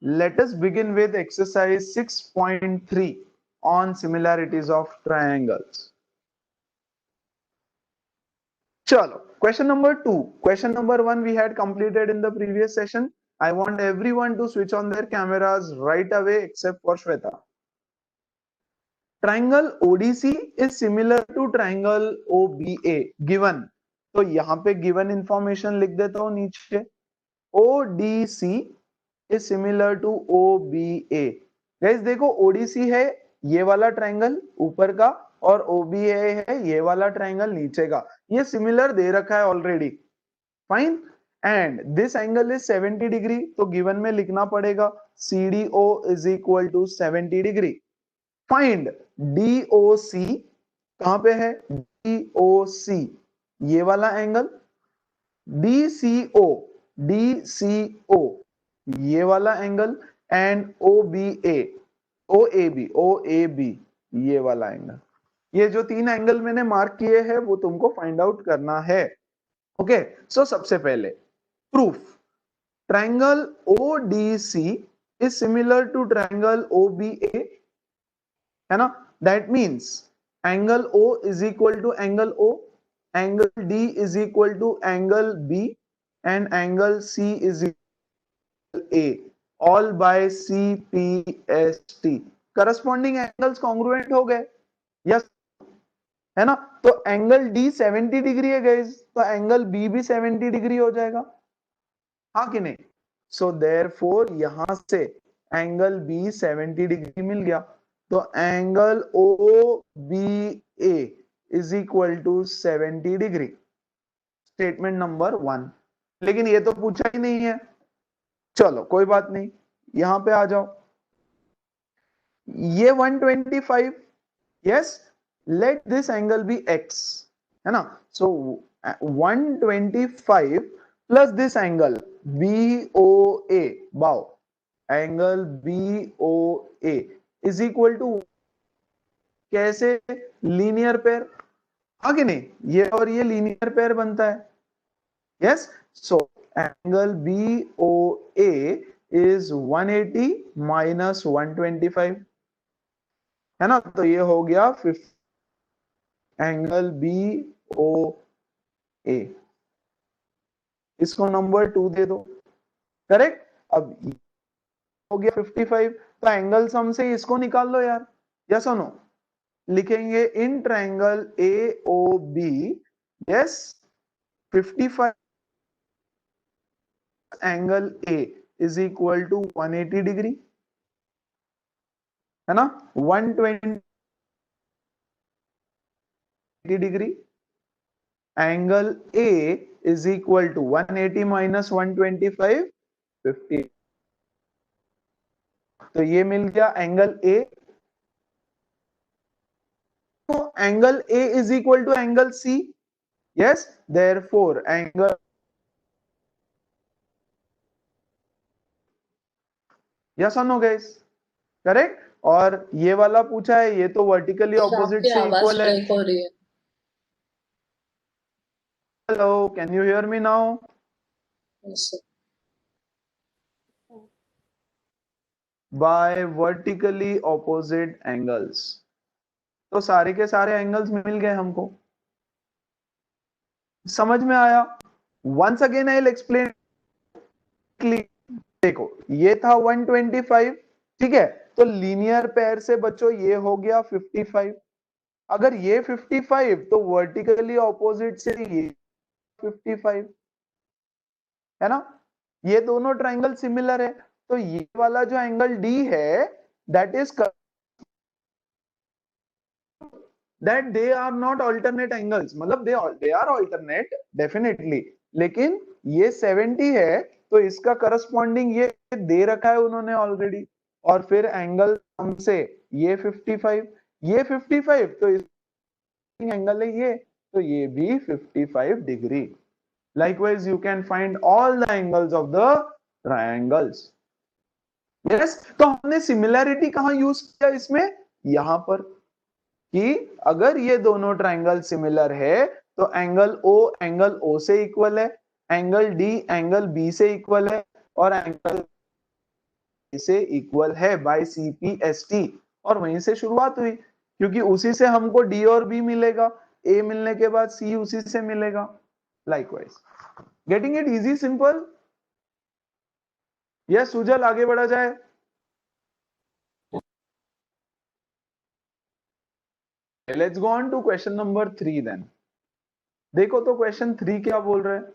Let us begin with exercise 6.3 on similarities of triangles. Chalo, question number 2. Question number 1 we had completed in the previous session. I want everyone to switch on their cameras right away except for Shweta. Triangle ODC is similar to triangle OBA given. तो यहाँ पे given information लिख देता हूँ नीचे. ODC is similar to OBA. Guys देखो ODC है ये वाला ट्रायंगल ऊपर का और OBA है ये वाला ट्रायंगल नीचे का. ये सिमिलर दे रखा है already. Fine. And this angle is 70 degree. तो गिवन में लिखना पड़ेगा CDO is equal to 70 degree. Find DOC. कहां पे है DOC? ये वाला एंगल. DCO ये वाला एंगल. एंड OAB ये वाला एंगल. ये जो 3 एंगल मैंने मार्क किए हैं वो तुमको फाइंड आउट करना है. ओके, सो सबसे पहले proof. Triangle ODC is similar to triangle OBA, है ना. That means angle O is equal to angle O, angle D is equal to angle B and angle C is equal A, all by CPST. Corresponding angles congruent हो गए. Yes, है ना. तो angle D 70 degree है guys, तो angle B भी 70 degree हो जाएगा. हाँ कि नहीं. सो देयरफॉर यहां से एंगल B 70 डिग्री मिल गया. तो angle OBA is equal to 70 degree. Statement number 1. लेकिन ये तो पूछा ही नहीं है. चलो कोई बात नहीं, यहां पे आ जाओ. ये 125. Yes, let this angle be X, है ना. So 125 plus this angle BOA, बाओ angle BOA is equal to कैसे? Linear pair. आगे नहीं, ये और ये लीनियर पेयर बनता है. Yes, so angle BOA is 180 minus 125, है ना. तो ये हो गया 50 एंगल BOA. इसको नंबर 2 दे दो. करेक्ट. अब हो गया 55. तो एंगल सम से इसको निकाल लो यार. यस और नो. लिखेंगे in triangle AOB. Yes, 55 angle A is equal to 180 degree, है ना. 120 degree. Angle A is equal to 180 minus 125, 50. तो ये मिल गया एंगल A. तो angle A is equal to angle C. Yes, therefore angle. Yes और no guys, correct. और ये वाला पूछा है, ये तो वर्टिकली ऑपोजिट से इक्वल है. Hello, can you hear me now? Bye vertically opposite angles. तो सारे के सारे एंगल्स मिल गए हमको. समझ में आया? Once again I will explain. देखो ये था 125, ठीक है. तो लीनियर पेयर से बच्चों ये हो गया 55. अगर ये 55 तो वर्टिकली ऑपोजिट से ये 55, है ना. ये दोनों ट्रायंगल सिमिलर है. तो ये वाला जो एंगल D है that is that they are not alternate angles. मतलब they are alternate definitely, लेकिन ये 70 है तो इसका करस्पॉन्डिंग ये दे रखा है उन्होंने ऑलरेडी. और फिर एंगल हमसे ये 55, ये 55, तो एंगल है ये, तो ये भी 55 degree. Likewise you can find all the angles of the triangles. Yes, तो हमने सिमिलैरिटी कहां यूज किया इसमें? यहां पर कि अगर ये दोनों ट्रायंगल सिमिलर है तो एंगल O से इक्वल है, एंगल D एंगल B से इक्वल है, और एंगल से इक्वल है बाय CPST, और वहीं से शुरुआत हुई, क्योंकि उसी से हमको D और B मिलेगा, A मिलने के बाद C उसी से मिलेगा। Likewise, getting it easy, simple. Yes Sujal, आगे बढ़ा जाए। Let's go on to question number 3 then. देखो तो क्वेश्चन 3 क्या बोल रहे हैं।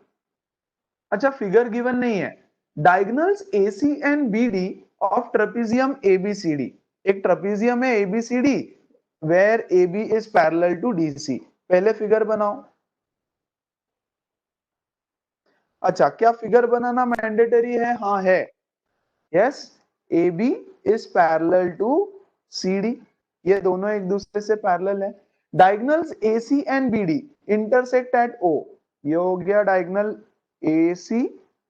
अच्छा, फिगर गिवन नहीं है। Diagonals AC and BD of trapezium ABCD। एक ट्रेपेजियम है ABCD where AB is parallel to DC। पहले फिगर बनाओ। अच्छा, क्या फिगर बनाना मैंडेटरी है? हाँ है। Yes, AB is parallel to CD, ये दोनों एक दूसरे से पैरेलल है। Diagonals AC and BD intersect at O, ये हो गया डायगोनल AC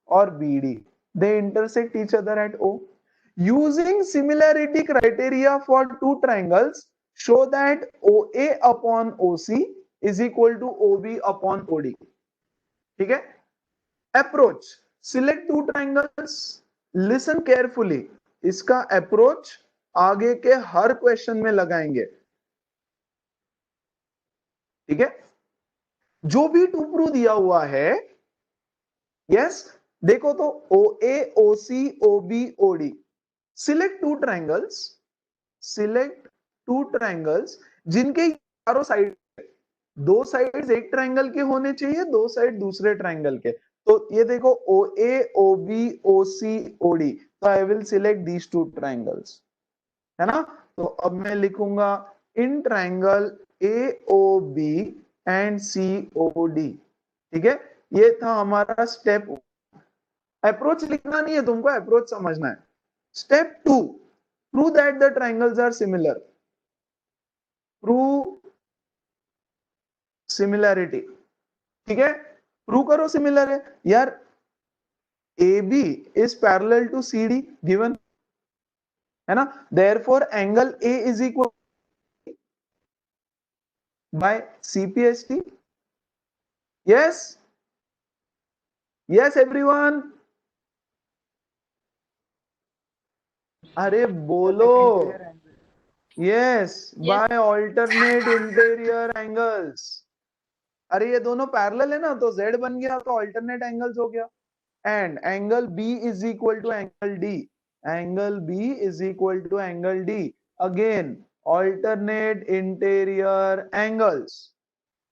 और BD, they intersect each other at O. Using similarity criteria for two triangles, show that OA upon OC is equal to OB upon OD. ठीक है। Approach, select two triangles, listen carefully. इसका approach आगे के हर question में लगाएंगे, ठीक है। जो भी टू प्रूव दिया हुआ है, यस, देखो तो OA, OC, OB, OD, select two triangles, select two triangles जिनके चारों साइड, दो साइड्स एक ट्राइंगल के होने चाहिए, दो साइड दूसरे ट्राइंगल के। तो ये देखो OA, OB, OC, OD, तो I will select these two triangles, है ना। तो अब मैं लिखूंगा in triangle AOB and COD, ठीक है। ये था हमारा स्टेप। अप्रोच लिखना नहीं है तुमको, अप्रोच समझना है। Step 2, prove that the triangles are similar. Prove similarity, ठीक है। प्रूव करो सिमिलर है यार। AB is parallel to CD, given है ना। Therefore angle A is equal by CPST। Yes, yes everyone, अरे बोलो। Yes, by alternate interior angles. अरे ये दोनों पैरेलल है ना, तो Z बन गया, तो ऑल्टरनेट एंगल्स हो गया। And angle B is equal to angle D, angle B is equal to angle D, again alternate interior angles.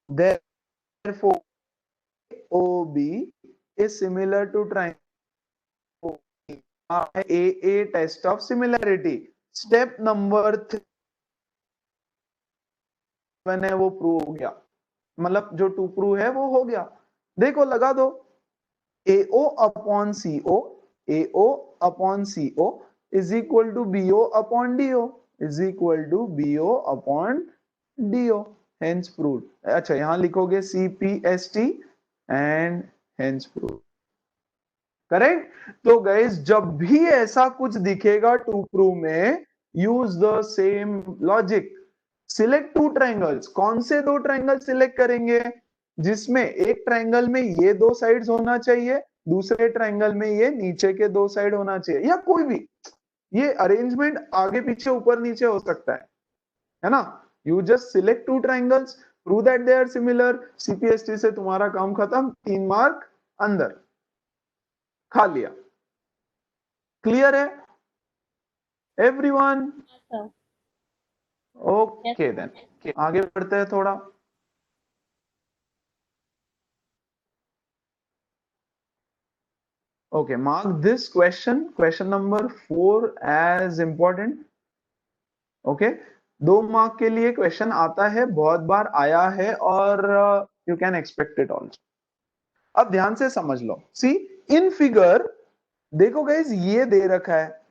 Therefore, OB is similar to triangle AA test of similarity. Step number 3 है वो prove हो गया, मतलब जो to prove है वो हो गया। देखो लगा दो, AO upon CO, AO upon CO is equal to BO upon DO, is equal to BO upon DO, hence proved. अच्छा, यहां लिखोगे CPST and hence proved, correct. तो गाइस, जब भी ऐसा कुछ दिखेगा टू प्रूव में, use the same logic. Select two triangles, कौन से दो ट्राइंगल सिलेक्ट करेंगे? जिसमें एक ट्राइंगल में ये दो साइड्स होना चाहिए, दूसरे ट्राइंगल में ये नीचे के दो साइड होना चाहिए, या कोई भी, ये अरेंजमेंट आगे पीछे ऊपर नीचे हो सकता है ना। You just select two triangles, prove that they are similar, CPST से तुम्हारा काम खत्म, 3 मार्क अंदर खा लिया। क्लियर है एवरीवन? ओके देन, आगे बढ़ते हैं थोड़ा। Okay, mark this question, question number 4 as important. Okay, 2 mark के लिए क्वेश्चन आता है, बहुत बार आया है, और you can expect it also. अब ध्यान से समझ लो। सी इन फिगर, देखो गाइस, ये दे रखा है,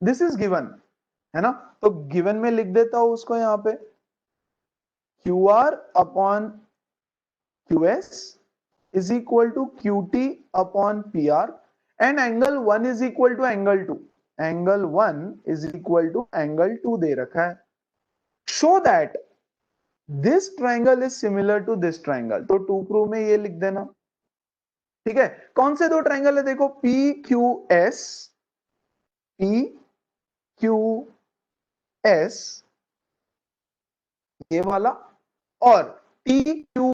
दिस इज गिवन, है ना। तो गिवन में लिख देता हूं उसको यहां पे, QR upon QS is equal to QT upon PR, and angle 1 is equal to angle 2, angle 1 is equal to angle 2 दे रखा है। show that this triangle is similar to this triangle, तो टू प्रूव में ये लिख देना, ठीक है। कौन से दो ट्राइंगल है? देखो PQS पी क्यू एस ये वाला, और टी क्यू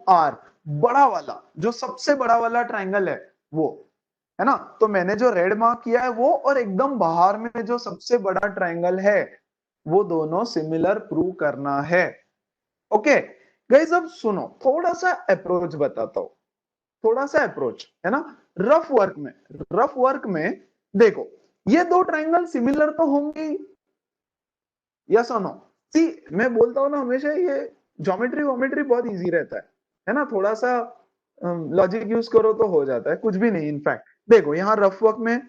आर बड़ा वाला, जो सबसे बड़ा वाला ट्रायंगल है वो, है ना। तो मैंने जो रेड मार्क किया है वो, और एकदम बाहर में जो सबसे बड़ा ट्रायंगल है, वो दोनों सिमिलर प्रूव करना है। ओके गाइस, अब सुनो, थोड़ा सा अप्रोच बताता हूं, थोड़ा सा अप्रोच, है ना। रफ वर्क में देखो, ये दो ट्रायंगल सिमिलर तो होंगे ही, यस और नो। सी, मैं बोलता हूं ना हमेशा, ये ज्योमेट्री वोमेट्री बहुत इजी रहता है ना, थोड़ा सा लॉजिक यूज करो तो हो जाता है, कुछ भी नहीं। इनफैक्ट देखो, यहाँ रफ वर्क में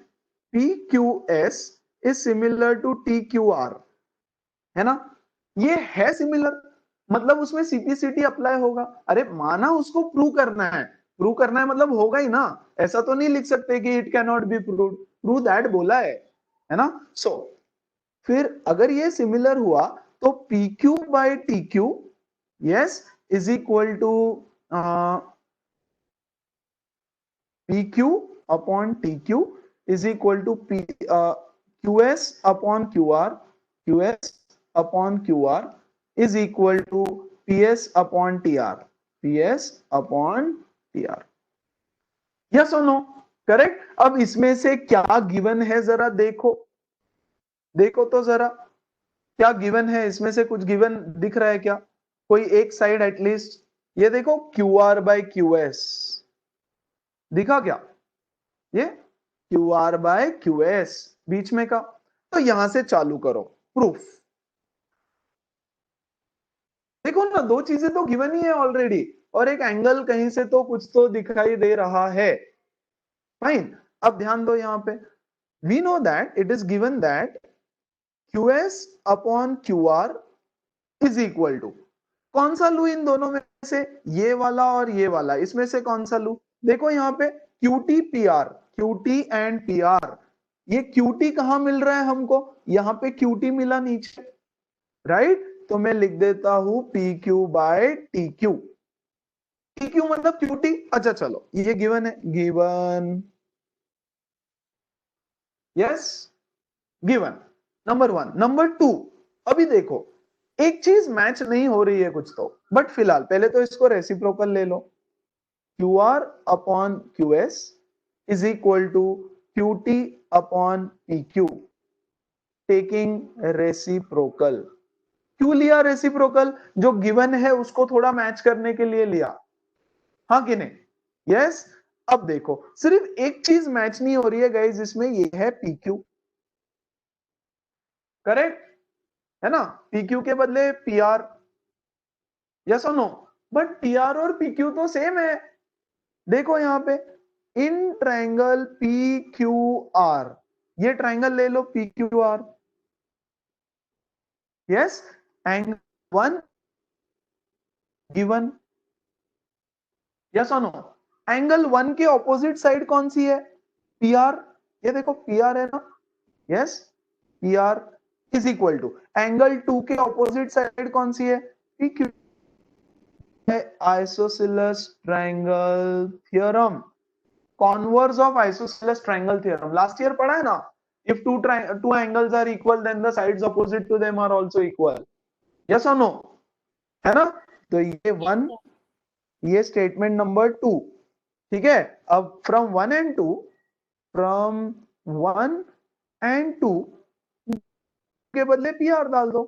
P Q S is similar to T Q R, है ना। ये है सिमिलर, मतलब उसमें सीपीसीटी अप्लाई होगा। अरे माना उसको प्रूव करना है, मतलब होगा ही ना, ऐसा तो नहीं लिख सकते कि it can not be prove, prove that बोला है ना। सो फिर अगर ये सिमिलर हुआ तो P Q by T Q, yes, is equal to P Q upon T Q is equal to P Q S upon Q R, Q S upon Q R is equal to P S upon T R, P S upon T R. Yes और no, correct. अब इसमें से क्या given है जरा देखो, देखो तो जरा क्या गिवन है, इसमें से कुछ गिवन दिख रहा है क्या, कोई एक साइड एटलीस्ट। ये देखो Q R by Q S दिखा क्या, ये Q R by Q S बीच में का। तो यहां से चालू करो प्रूफ। देखो ना, दो चीजें तो गिवन ही है ऑलरेडी, और एक एंगल कहीं से तो कुछ तो दिखाई दे रहा है। फाइन, अब ध्यान दो यहां पे, we know that it is given that Q S upon Q R is equal to, कौन सा लू इन दोनों में से, ये वाला और ये वाला, इसमें से कौन सा लू। देखो यहाँ पे Q T P R, Q T and P R, ये क्यूटी कहां मिल रहा है हमको, यहाँ पे क्यूटी मिला नीचे, राइट। तो मैं लिख देता हूं P Q by T Q, T Q मतलब क्यूटी। अच्छा चलो, ये गिवन है, given, yes, given, number one. Number two, अभी देखो एक चीज मैच नहीं हो रही है कुछ तो, बट फिलहाल पहले तो इसको रेसिप्रोकल ले लो, Q R upon Q S is equal to Q T upon P Q, taking reciprocal. क्यों लिया रेसिप्रोकल, जो गिवन है उसको थोड़ा मैच करने के लिए लिया, हाँ कि नहीं, यस। अब देखो सिर्फ एक चीज मैच नहीं हो रही है गाइस इसमें, ये है पी क्यू, करेक्ट है ना, पी क्यू के बदले पी आर, यस और नो। बट पी आर और पी क्यू तो सेम है, देखो यहां पे in triangle P Q R, ये ट्रायंगल ले लो P Q R, yes, angle one given, yes और नो। एंगल वन के ऑपोजिट साइड कौन सी है, पी आर, ये देखो पी आर है ना, yes, P R is equal to angle two के ऑपोजिट साइड कौन सी है, P Q, isosceles triangle theorem, converse of isosceles triangle theorem, last year पढ़ा है ना। If two angles are equal then the sides opposite to them are also equal, yes or no, है ना। तो ये वन, ये स्टेटमेंट नंबर टू, ठीक है। अब from one and two, from one and two के बदले पी आर डाल दो,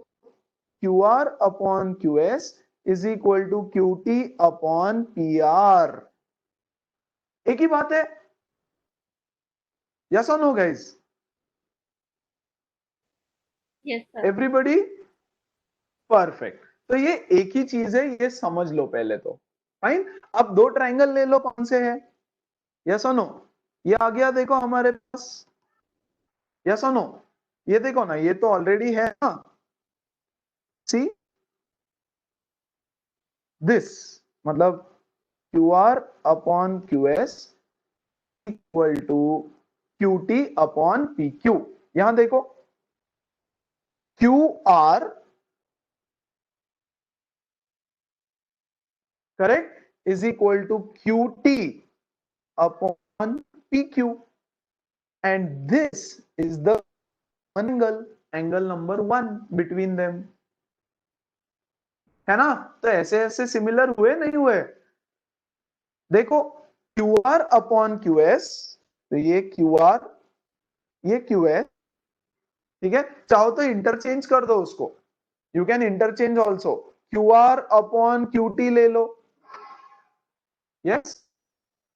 Q R upon Q S is equal to Q T upon P R, एक ही बात है, यस और no guys, yes sir. Everybody, perfect. तो ये एक ही चीज है, ये समझ लो पहले तो, फाइन। अब दो ट्रायंगल ले लो, कौन से है, यस और नो, ये आ गया देखो हमारे पास, यस और नो, ये देखो ना, ये तो ऑलरेडी है ना, सी दिस, मतलब Q R upon Q S equal to Q T upon P Q, यहां देखो Q R, correct, is equal to Q T upon P Q, and this is the angle, angle number 1 between them, है ना? तो ऐसे ऐसे similar हुए नहीं हुए? देखो QR अपॉन QS, तो ये QR, ये QS, ठीक है? चाहो तो इंटरचेंज कर दो उसको, you can interchange also, QR upon QT ले लो, यस,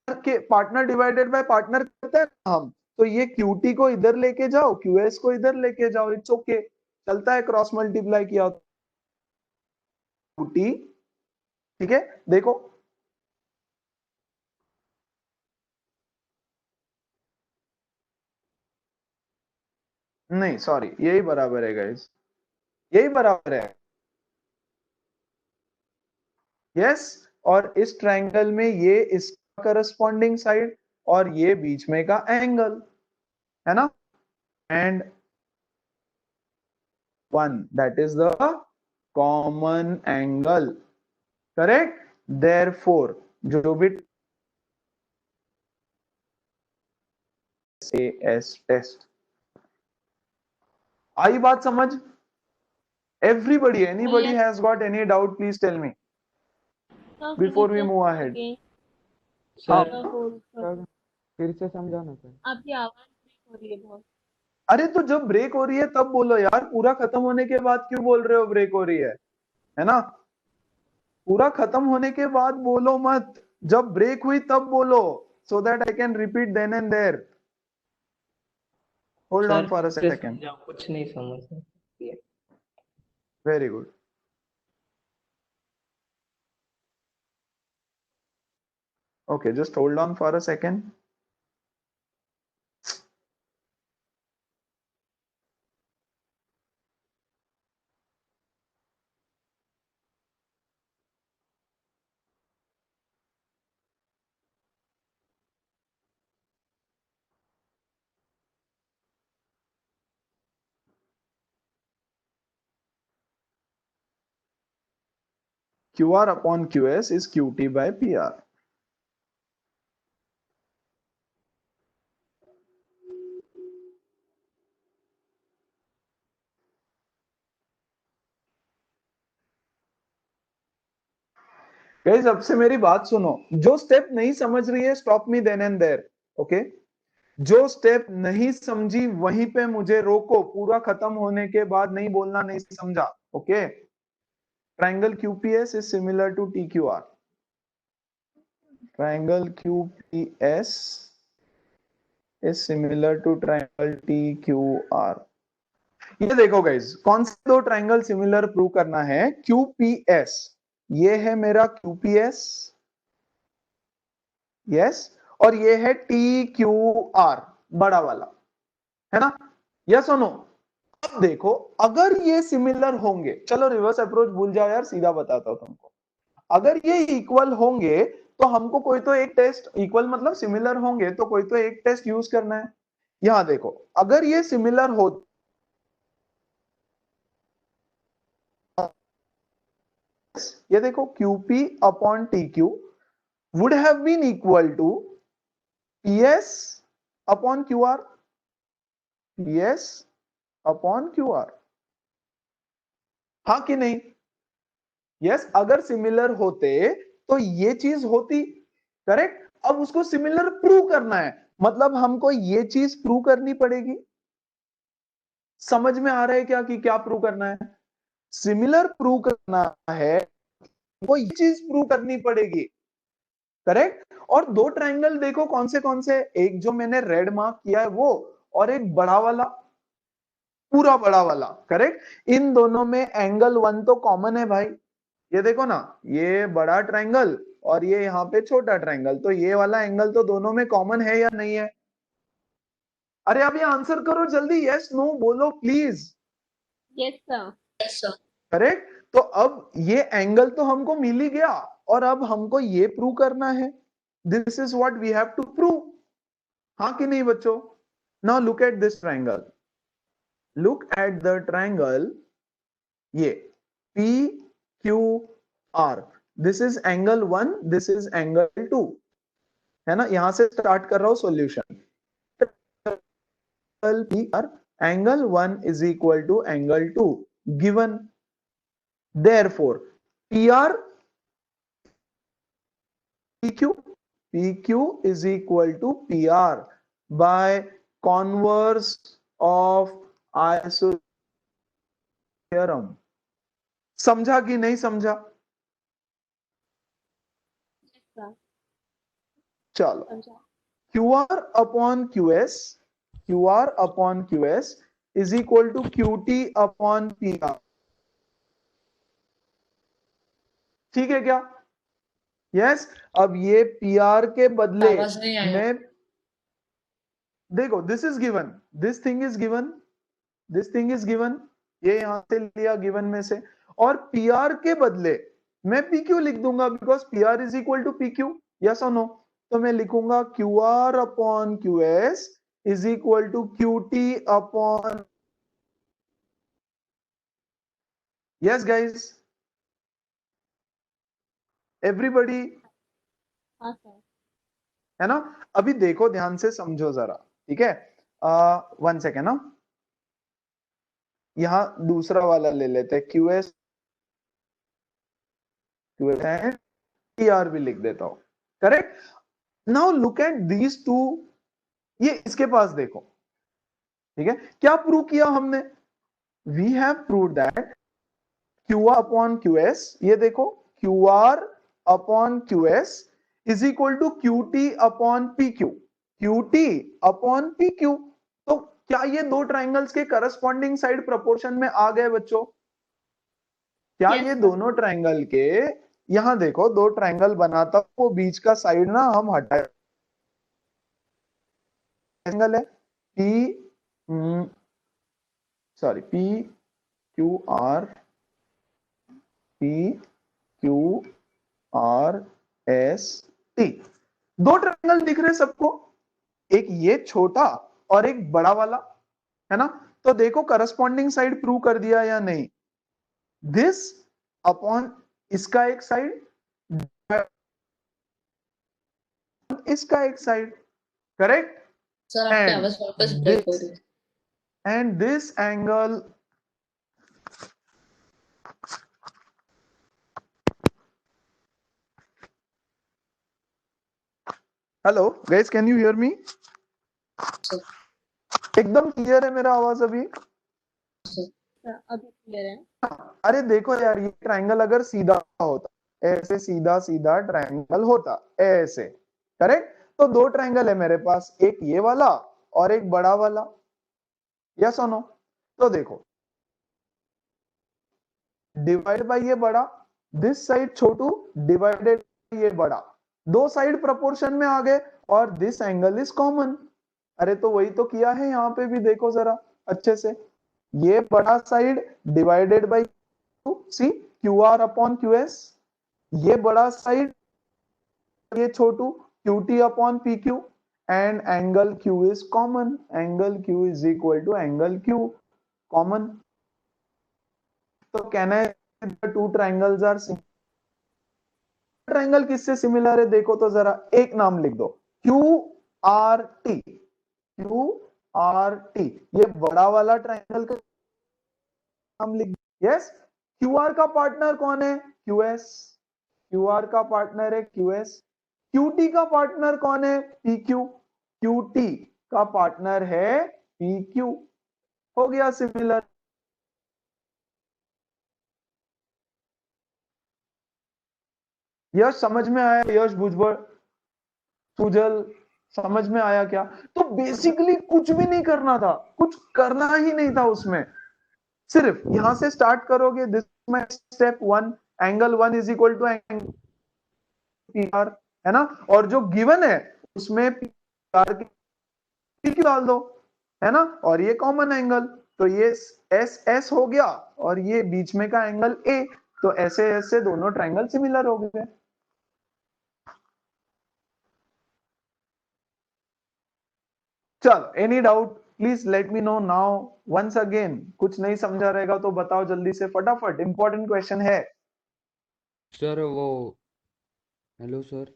के पार्टनर डिवाइडेड बाय पार्टनर करते हैं हम, तो ये QT को इधर लेके जाओ, QS को इधर लेके जाओ, इट्स ओके, चलता है क्रॉस मल्टीप्लाई किया QT, ठीक है? देखो नहीं सॉरी, यही बराबर है गाइस, यही बराबर है, यस। और इस ट्रायंगल में ये इसका करस्पॉन्डिंग साइड और ये बीच में का एंगल, है ना? And 1 that is the common angle, correct? Therefore जो भी एस टेस्ट, आई बात समझ? Everybody, anybody has got any doubt, please tell me before we move ahead. Sir फिर से समझाना सर, आपकी आवाज ब्रेक हो रही है बहुत। अरे तो जब ब्रेक हो रही है तब बोलो यार, पूरा खत्म होने के बाद क्यों बोल रहे हो ब्रेक हो रही है ना? पूरा खत्म होने के बाद बोलो मत, जब ब्रेक हुई तब बोलो, so that I can repeat then and there. Hold on for a second. कुछ नहीं समझ, Very good. Okay, just hold on for a second. QR upon QS is QT by PR. Guys अब से मेरी बात सुनो, जो स्टेप नहीं समझ रही है stop me then and there, okay? जो स्टेप नहीं समझी वहीं पे मुझे रोको, पूरा खत्म होने के बाद नहीं बोलना नहीं समझा, okay? Triangle QPS is similar to TQR. Triangle QPS is similar to triangle TQR. ये देखो गाइज, कौन से दो ट्रायंगल सिमिलर प्रूव करना है? QPS, ये है मेरा QPS, यस, और ये है TQR, बड़ा वाला, है ना? यस और नो? अब देखो अगर ये सिमिलर होंगे, चलो रिवर्स अप्रोच भूल जाओ यार, सीधा बताता हूं तुमको, अगर ये इक्वल होंगे तो हमको कोई तो एक टेस्ट, इक्वल मतलब सिमिलर होंगे तो कोई तो एक टेस्ट यूज करना है। यहां देखो, अगर ये सिमिलर हो, ये देखो QP upon TQ would have been equal to PS upon QR, PS upon QR, हाँ कि नहीं? यस, अगर सिमिलर होते तो ये चीज होती, करेक्ट? अब उसको सिमिलर प्रूव करना है, मतलब हमको ये चीज प्रूव करनी पड़ेगी। समझ में आ रहा है क्या कि क्या प्रूव करना है? सिमिलर प्रूव करना है, वो ये चीज प्रूव करनी पड़ेगी, करेक्ट? और दो ट्रायंगल देखो कौन से, एक जो मैंने रेड मार्क किया है वो, और एक बड़ा वाला, पूरा बड़ा वाला, करेक्ट? इन दोनों में एंगल 1 तो कॉमन है भाई, ये देखो ना, ये बड़ा ट्रायंगल और ये यहाँ पे छोटा ट्रायंगल, तो ये वाला एंगल तो दोनों में कॉमन है या नहीं है? अरे अब ये आंसर करो जल्दी, यस नो बोलो प्लीज। Yes sir. करेक्ट? तो अब ये एंगल तो हमको मिल ही गया, और अब हमको ये प्रूव करना है, this is what we have to prove, हाँ कि नहीं बच्चों? Now look at this triangle, look at the triangle, ये PQR, this is angle 1, this is angle 2, है ना? यहां से स्टार्ट कर रहा हूं solution. PR, angle 1 is equal to angle 2 given. Therefore, PR PQ is equal to PR by converse of isosceles theorem. समझा कि नहीं समझा? Yes, sir. चलो, समझा. QR upon QS is equal to QT upon PR. ठीक है क्या? Yes. अब ये PR के बदले आवाज नहीं आया. मैं देखो, this is given, this thing is given, this thing is given, ये यहां से लिया गिवन में से, और PR के बदले मैं PQ लिख दूंगा because PR is equal to PQ. Yes और नो? तो मैं लिखूंगा QR upon QS is equal to QT upon. Yes guys, everybody? हाँ सर. है ना? अभी देखो, ध्यान से समझो जरा, ठीक है? 1 सेकेंड ना, यहां दूसरा वाला ले लेते हैं, QS एंड PR भी लिख देता हूं. Correct? Now look at these two. ये इसके पास देखो, ठीक है? क्या प्रूव किया हमने? We have prove that QR upon QS, ये देखो, QR upon QS is equal to QT upon PQ. QT upon PQ. तो क्या ये दो ट्राइंगल्स के करस्पॉन्डिंग साइड प्रोपोर्शन में आ गए बच्चों? क्या Yes, ये sir. दोनों ट्राइंगल के, यहां देखो, दो ट्राइंगल बनाता, वो बीच का साइड ना हम हटाए. ट्राइंगल है PQRST. दो ट्राइंगल दिख रहे सबको, एक ये छोटा और एक बड़ा वाला, है ना? तो देखो, करस्पॉन्डिंग साइड प्रूव कर दिया या नहीं? दिस अपॉन इसका एक साइड, इसका एक साइड. करेक्ट? सर आपकी आवाज वापस ब्रेक हो रही है. And this angle, hello guys, can you hear me? Sir. एकदम क्लियर है मेरा आवाज अभी? सर, अभी क्लियर है. अरे देखो यार, ये ट्राइंगल अगर सीधा होता, ऐसे सीधा सीधा ट्राइंगल होता ऐसे, करेक्ट? तो दो ट्राइंगल है मेरे पास, एक ये वाला और एक बड़ा वाला. यस और नो? तो देखो, डिवाइड बाय ये बड़ा, दिस साइड छोटू डिवाइडेड ये बड़ा, दो साइड प्रोपोर्शन में आ गए, और दिस एंगल इज कॉमन. अरे तो वही तो किया है यहाँ पे भी, देखो जरा अच्छे से. ये बड़ा side divided by see QR upon QS, ये बड़ा साइड, ये छोटू QT upon PQ, and angle Q is common. Angle Q is equal to angle Q common. तो कहना है two triangles are similar. Triangle किससे सिमिलर है देखो तो जरा, एक नाम लिख दो, QRT. QRT, ये बड़ा वाला ट्राइंगल का नाम लिख. यस. QR का पार्टनर कौन है? QS. QR का पार्टनर है QS. QT का पार्टनर कौन है? PQ. QT का पार्टनर है PQ. हो गया सिमिलर. यश समझ में आया? यश भुजबल, सुजल, समझ में आया क्या? तो बेसिकली कुछ भी नहीं करना था, कुछ करना ही नहीं था उसमें. सिर्फ यहां से स्टार्ट करोगे, this my step 1, angle 1 is equal to angle PR, है ना? और जो गिवन है उसमें PR की डाल दो, है ना? और ये कॉमन एंगल, तो ये SS हो गया, और ये बीच में का एंगल A. तो ऐसे ऐसे दोनों ट्राइंगल सिमिलर हो गए. चलो, any doubt please let me know now once again. कुछ नहीं समझा रहेगा तो बताओ जल्दी से, फटाफट. इंपॉर्टेंट क्वेश्चन है. सर वो हेलो सर,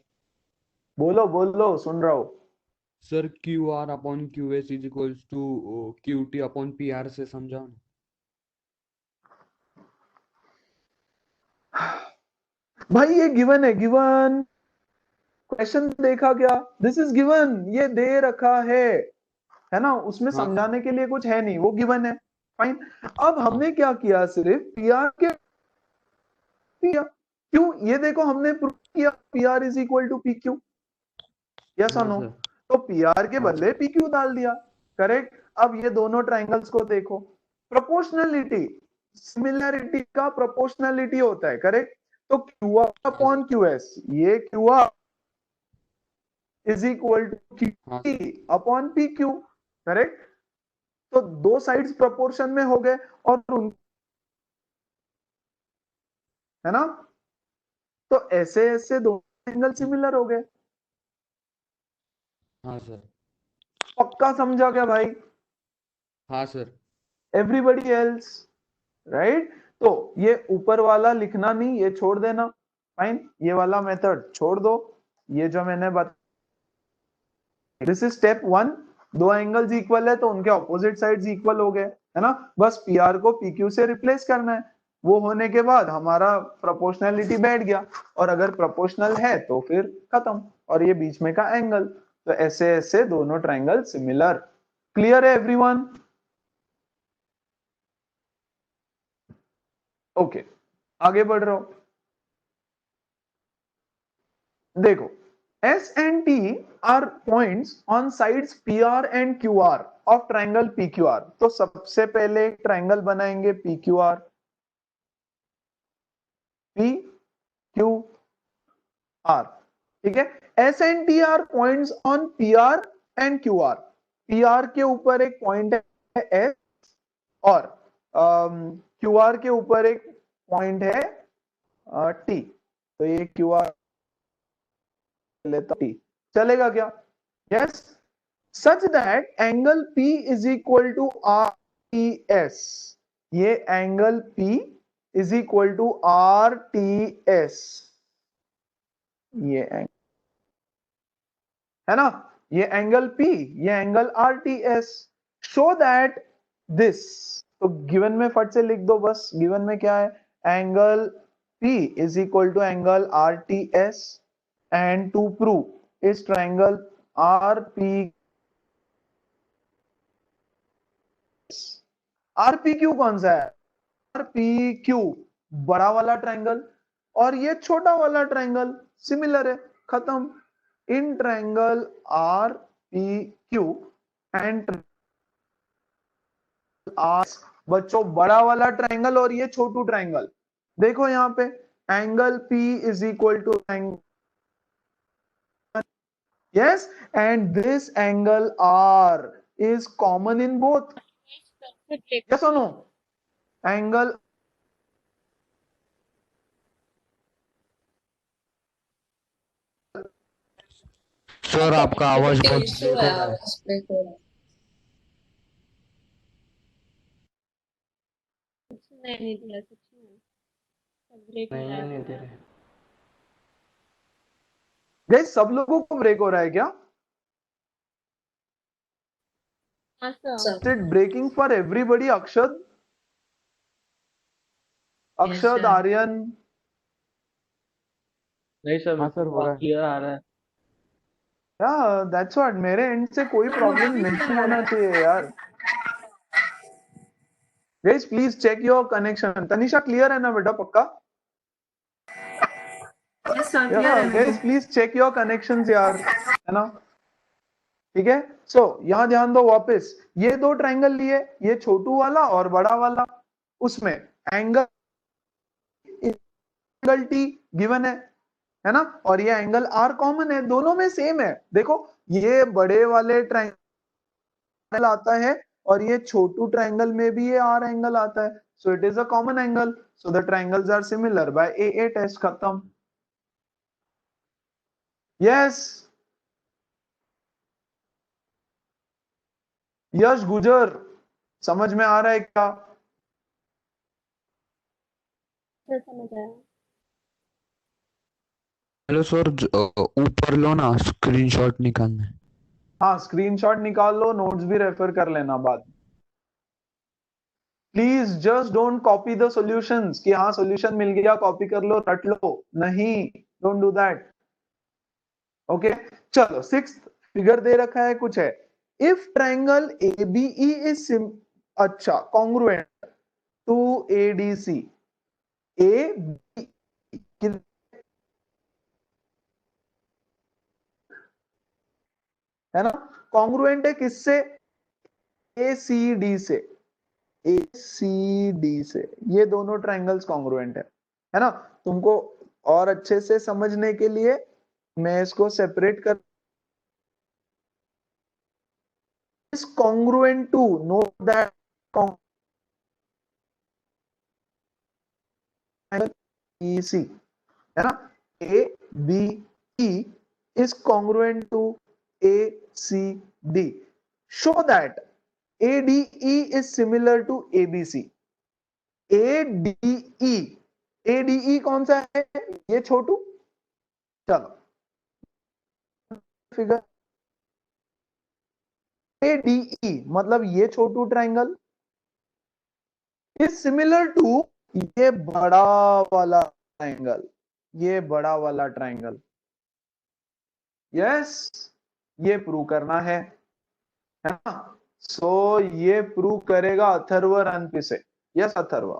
बोलो बोलो, सुन रहा हूं. Sir Q R upon Q S is equals to Q T upon P R से समझाओ ना। भाई ये गिवन है, गिवन क्वेश्चन देखा क्या, दिस इज गिवन, ये दे रखा है ना, उसमें हाँ समझाने के लिए कुछ है नहीं, वो गिवन है। फाइन। अब हमने क्या किया, सिर्फ पी आर के किया, क्यों, ये देखो हमने प्रूव किया P R is equal to P Q, yes और हाँ नो। सर। तो पी आर के हाँ बदले पी क्यू डाल दिया, करेक्ट। अब ये दोनों ट्राइंगल्स को देखो, प्रोपोर्शनलिटी, सिमिलैरिटी का प्रोपोर्शनलिटी होता है, करेक्ट। तो Q R upon Q S, ये Q R is equal to Q हाँ T upon P Q, correct. तो दो साइड्स प्रोपोर्शन में हो गए, और है ना, तो ऐसे ऐसे दोनों एंगल सिमिलर हो गए। हाँ सर। पक्का समझा क्या भाई, हाँ सर। Everybody else, right. तो ये ऊपर वाला लिखना नहीं, ये छोड़ देना, फाइन, ये वाला मेथड छोड़ दो, ये जो मैंने दिस इज स्टेप वन। दो एंगल्स इक्वल है तो उनके ऑपोजिट साइड्स इक्वल हो गए, है ना, बस पी आर को पी क्यू से रिप्लेस करना है। वो होने के बाद हमारा प्रोपोर्शनलिटी बैठ गया, और अगर प्रोपोर्शनल है तो फिर खत्म, और ये बीच में का एंगल, तो ऐसे ऐसे दोनों ट्राइंगल सिमिलर। क्लियर है एवरीवन? ओके, आगे बढ़ रहा हूं। देखो, S and T are points on sides PR and QR of triangle PQR। तो सबसे पहले एक ट्राइंगल बनाएंगे PQR, PQR, ठीक है। S and T are points on PR and QR। PR के ऊपर एक पॉइंट है S, और QR के ऊपर एक पॉइंट है T। तो ये QR लेता T, चलेगा क्या? Yes, such that angle P is equal to RTS। ये angle P is equal to RTS, ये एंगल है ना, ये एंगल P, ये angle RTS। Show that this, तो गिवन में फट से लिख दो बस, गिवन में क्या है, angle P is equal to angle RTS, and to prove is triangle RP, RPQ कौन सा है, RPQ बड़ा वाला ट्रायंगल, और ये छोटा वाला ट्रायंगल सिमिलर है, खत्म। In triangle RPQ and R, बच्चों बड़ा वाला ट्रायंगल और ये छोटू ट्रायंगल, देखो यहाँ पे angle P is equal to angle, yes, and this angle R is common in both, yes or no? Angle sir आपका आवाज बहुत इशू ब्रेक है, हो रहा है। आवाज ब्रेक हो रहा है। सुनाई नहीं दिया सच में, सब ब्रेक हो रहा है। नहीं दे रहे। गाइस, सब लोगों को ब्रेक हो रहा है क्या? हाँ सर। सब Is it breaking for everybody? अक्षद, अक्षद, Aryan, नहीं सर, हाँ सर, हो रहा है। क्लियर आ रहा है। yeah, that's what, मेरे एंड से कोई प्रॉब्लम नहीं होना चाहिए यार। Guys please check your connection. Tanisha clear है ना बेटा, पक्का? यस सर, क्लियर है मेरे गाइस को। प्लीज चेक योर कनेक्शंस यार, है ना, ठीक है। सो यहां ध्यान दो वापस, ये दो ट्रायंगल लिए, ये छोटू वाला और बड़ा वाला, उसमें एंगल टी गिवन है ना, और ये एंगल आर कॉमन है, दोनों में सेम है। देखो ये बड़े वाले ट्रायंगल आता है, और ये छोटू ट्रायंगल में भी ये आर एंगल आता है, so it is a common angle, so the triangles are similar by A test, खत्म। यस, यश गुजर, समझ में आ रहा है क्या? सर समझ आया। हेलो सर, ऊपर लो ना, स्क्रीनशॉट निकालना है। हाँ स्क्रीनशॉट निकाल लो, नोट्स भी रेफर कर लेना बाद। Please just don't copy the solutions कि हाँ सॉल्यूशन मिल गया कॉपी कर लो रट लो, नहीं, डोंट डू दैट। ओके चलो सिक्स्थ फिगर दे रखा है कुछ है, इफ ट्रायंगल एबीई इज अच्छा कॉन्ग्रुएंट टू एडीसी, ए है ना, कॉन्ग्रुएंट है किससे, ए सी डी से, ए सी डी से, ये दोनों ट्रायंगल्स कॉन्ग्रुएंट है ना। तुमको और अच्छे से समझने के लिए मैं इसको सेपरेट कर, is congruent to, note that E C, है ना, A B E is congruent to ACD. Show that ADE is similar to ABC. ADE, ADE कौन सा है, ये छोटू, चलो फिगर ADE मतलब ये छोटू ट्रायंगल इज सिमिलर टू ये बड़ा वाला ट्रायंगल, ये बड़ा वाला ट्रायंगल। यस ये प्रूव करना है ना। सो ये प्रूव करेगा अथर्व रनपी से। यस अथर्व,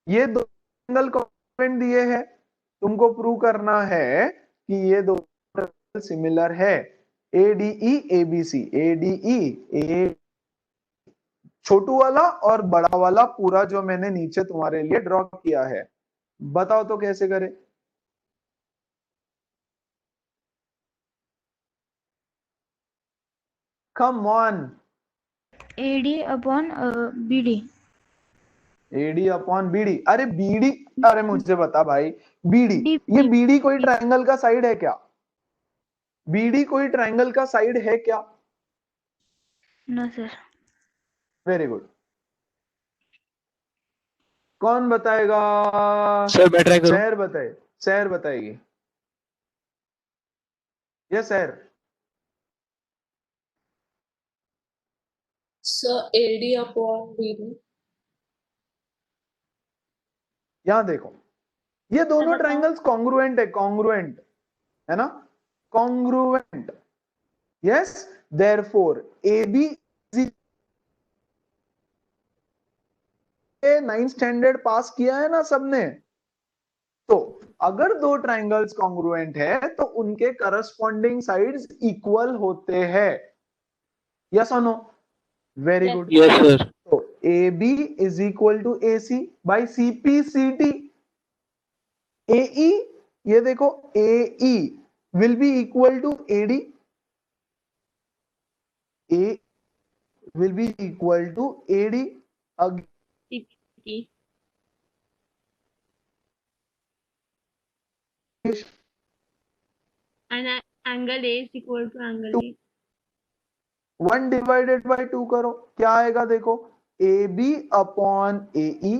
ये दो ट्रायंगल कॉन्ग्रुएंट दिए हैं, तुमको प्रूव करना है कि ये दो सिमिलर है, एडीई एबीसी, एडीई ए छोटू वाला और बड़ा वाला पूरा जो मैंने नीचे तुम्हारे लिए ड्रॉ किया है, बताओ तो कैसे करें। Come on, AD upon BD. AD upon BD, अरे बीडी, अरे मुझे बता भाई, बीडी, ये D. बीडी कोई ट्रायंगल का साइड है क्या, बीडी कोई ट्रायंगल का साइड है क्या। No sir. वेरी गुड, कौन बताएगा, सर मैं ट्राई करूं। सैर बताए, सैर बताएगी, यस सैर। So AD upon BD. यहां देखो, ये दोनों बताओ। ट्रायंगल्स कॉन्ग्रुएंट है, कॉन्ग्रुएंट है ना, congruent. Yes therefore AB, 9th standard पास किया है ना सबने, तो अगर दो ट्रायंगल्स कॉन्ग्रुएंट है तो उनके करस्पॉन्डिंग साइड्स इक्वल होते हैं, यस और no, very Yes. Good. Yes sir. तो AB is equal to AC by CP CT, AE, ये देखो AE will be equal to AD, A will be equal to AD again, CPT. And angle A is equal to angle B. 1 divided by 2 करो, क्या आएगा देखो, AB upon AE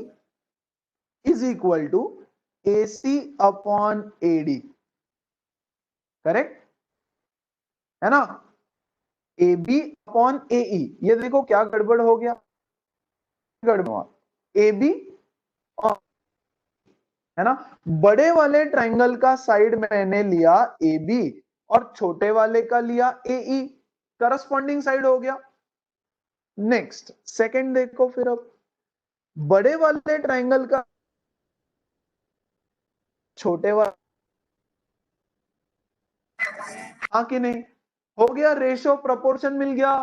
is equal to AC upon AD, correct है ना, AB upon AE, ये देखो क्या गड़बड़ हो गया, गड़बड़ हुआ, AB है ना, बड़े वाले ट्रायंगल का साइड मैंने लिया AB और छोटे वाले का लिया AE, करस्पॉन्डिंग साइड हो गया। नेक्स्ट सेकंड देखो, फिर अब बड़े वाले ट्रायंगल का छोटे वाले, हाँ कि नहीं, हो गया, रेशियो प्रोपोर्शन मिल गया,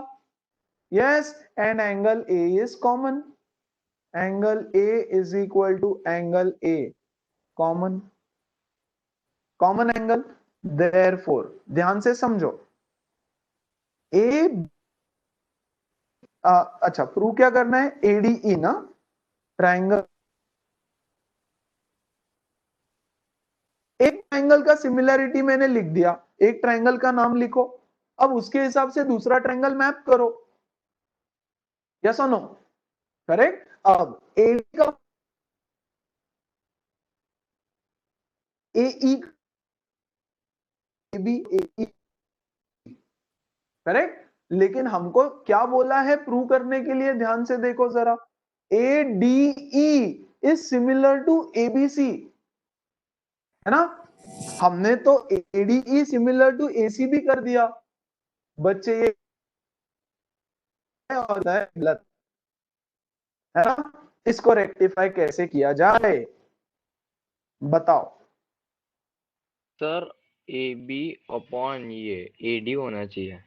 yes, and angle A is common, angle A is equal to angle A, common, common angle, therefore ध्यान से समझो, ए अच्छा प्रूव क्या करना है, एडीई ना, ट्रायंगल, एक ट्रायंगल का सिमिलैरिटी मैंने लिख दिया, एक ट्रायंगल का नाम लिखो, अब उसके हिसाब से दूसरा ट्रायंगल मैप करो, यस और नो, करेक्ट। अब एडी का AE, AB, AE, करेक्ट। लेकिन हमको क्या बोला है प्रूव करने के लिए, ध्यान से देखो जरा, ADE is similar to ABC, है ना। हमने तो ADE सिमिलर टू AC भी कर दिया। बच्चे ये होता है गलत, है ना। इसको रेक्टिफाई कैसे किया जाए बताओ। सर AB अपॉन ये AD होना चाहिए।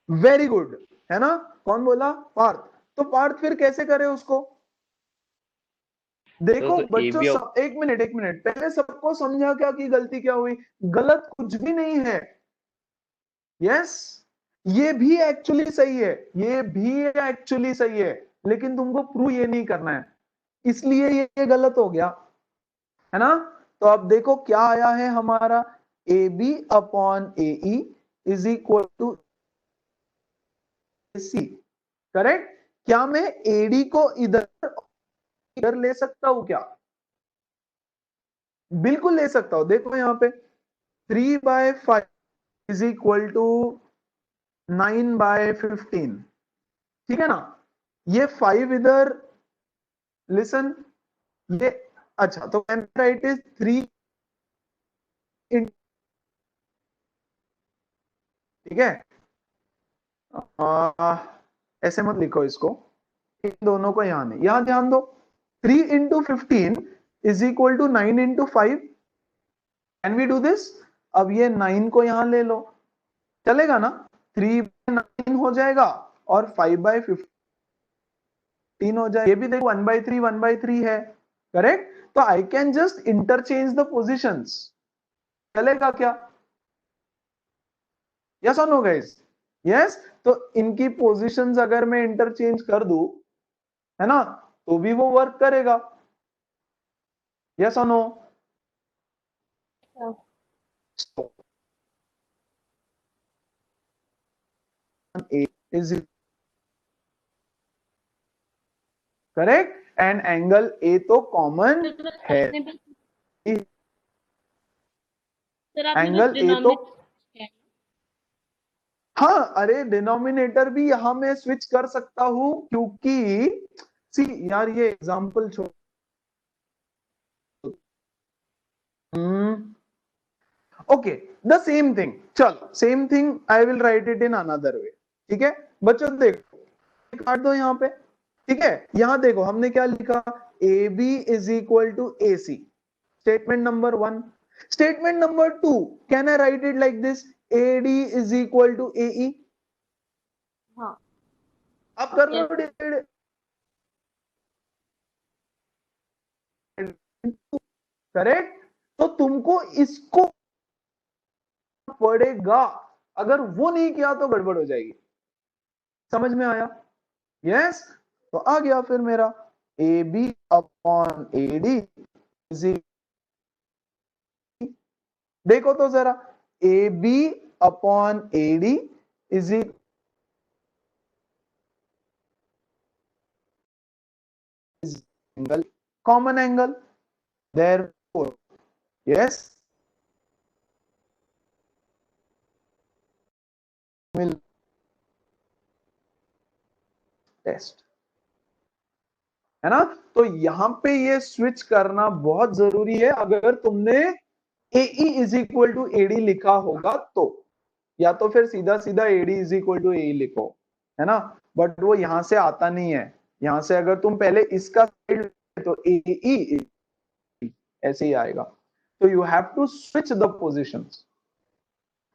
वेरी गुड, है ना। कौन बोला? पार्थ। तो पार्थ फिर कैसे करे उसको? देखो तो बच्चों, AB सब एक मिनट पहले सबको समझा क्या कि गलती क्या हुई। गलत कुछ भी नहीं है। यस, ये भी एक्चुअली सही है, ये भी एक्चुअली सही है, लेकिन तुमको प्रूव ये नहीं करना है, इसलिए ये गलत हो गया, है ना। तो अब देखो क्या आया है हमारा, AB upon AE is equal to AC, correct. क्या मैं AD को इधर ले सकता हूं क्या? बिल्कुल ले सकता हूं। देखो यहां पे 3/5 इज इक्वल टू 9/15, ठीक है ना। ये 5 इधर, लिसन, ये अच्छा, तो कैन राइट इज 3, ठीक है। ऐसे मत लिखो इसको, इन दोनों को यहां नहीं, यहां ध्यान दो। 3 into 15 is equal to 9 into 5। Can we do this? अब ये 9 को यहां ले लो, चलेगा ना। 3/9 हो जाएगा और 5/15 हो जाएगा। ये भी देखो 1/3 1/3 है, करेक्ट। तो I can just interchange the positions, चलेगा क्या? यस और नो गाइस? यस। तो इनकी पोजीशंस अगर मैं इंटरचेंज कर दूं, है ना, तो भी वो वर्क करेगा। यस और no? Is correct and angle A तो कॉमन है। एंगल ए तो, हाँ, अरे डिनोमिनेटर भी यहां मैं स्विच कर सकता हूं, क्योंकि सी यार ये एग्जांपल छोड़, ओके द सेम थिंग, चलो same thing I will write it in another way, ठीक है। बच्चों देखो काट दो यहां पे, ठीक है। यहां देखो हमने क्या लिखा, AB is equal to AC, statement number 1। Statement number 2, can I write it like this, AD is equal to AE। हाँ, आप कर लो डिवाइड, करेक्ट। तो तुमको इसको पड़ेगा, अगर वो नहीं किया तो गड़बड़ हो जाएगी। समझ में आया? यस। तो आ गया फिर मेरा AB अपॉन AD इज, देखो तो जरा, AB upon AD is angle, common angle, therefore yes will test, है ना। तो यहां पे ये स्विच करना बहुत जरूरी है। अगर तुमने AE is equal to AD लिखा होगा तो, या तो फिर सीधा सीधा AD is equal to AE लिखो, है ना। बट वो यहां से आता नहीं है। यहां से अगर तुम पहले इसका साइड तो AE ऐसे ही आएगा। तो you have to switch the positions,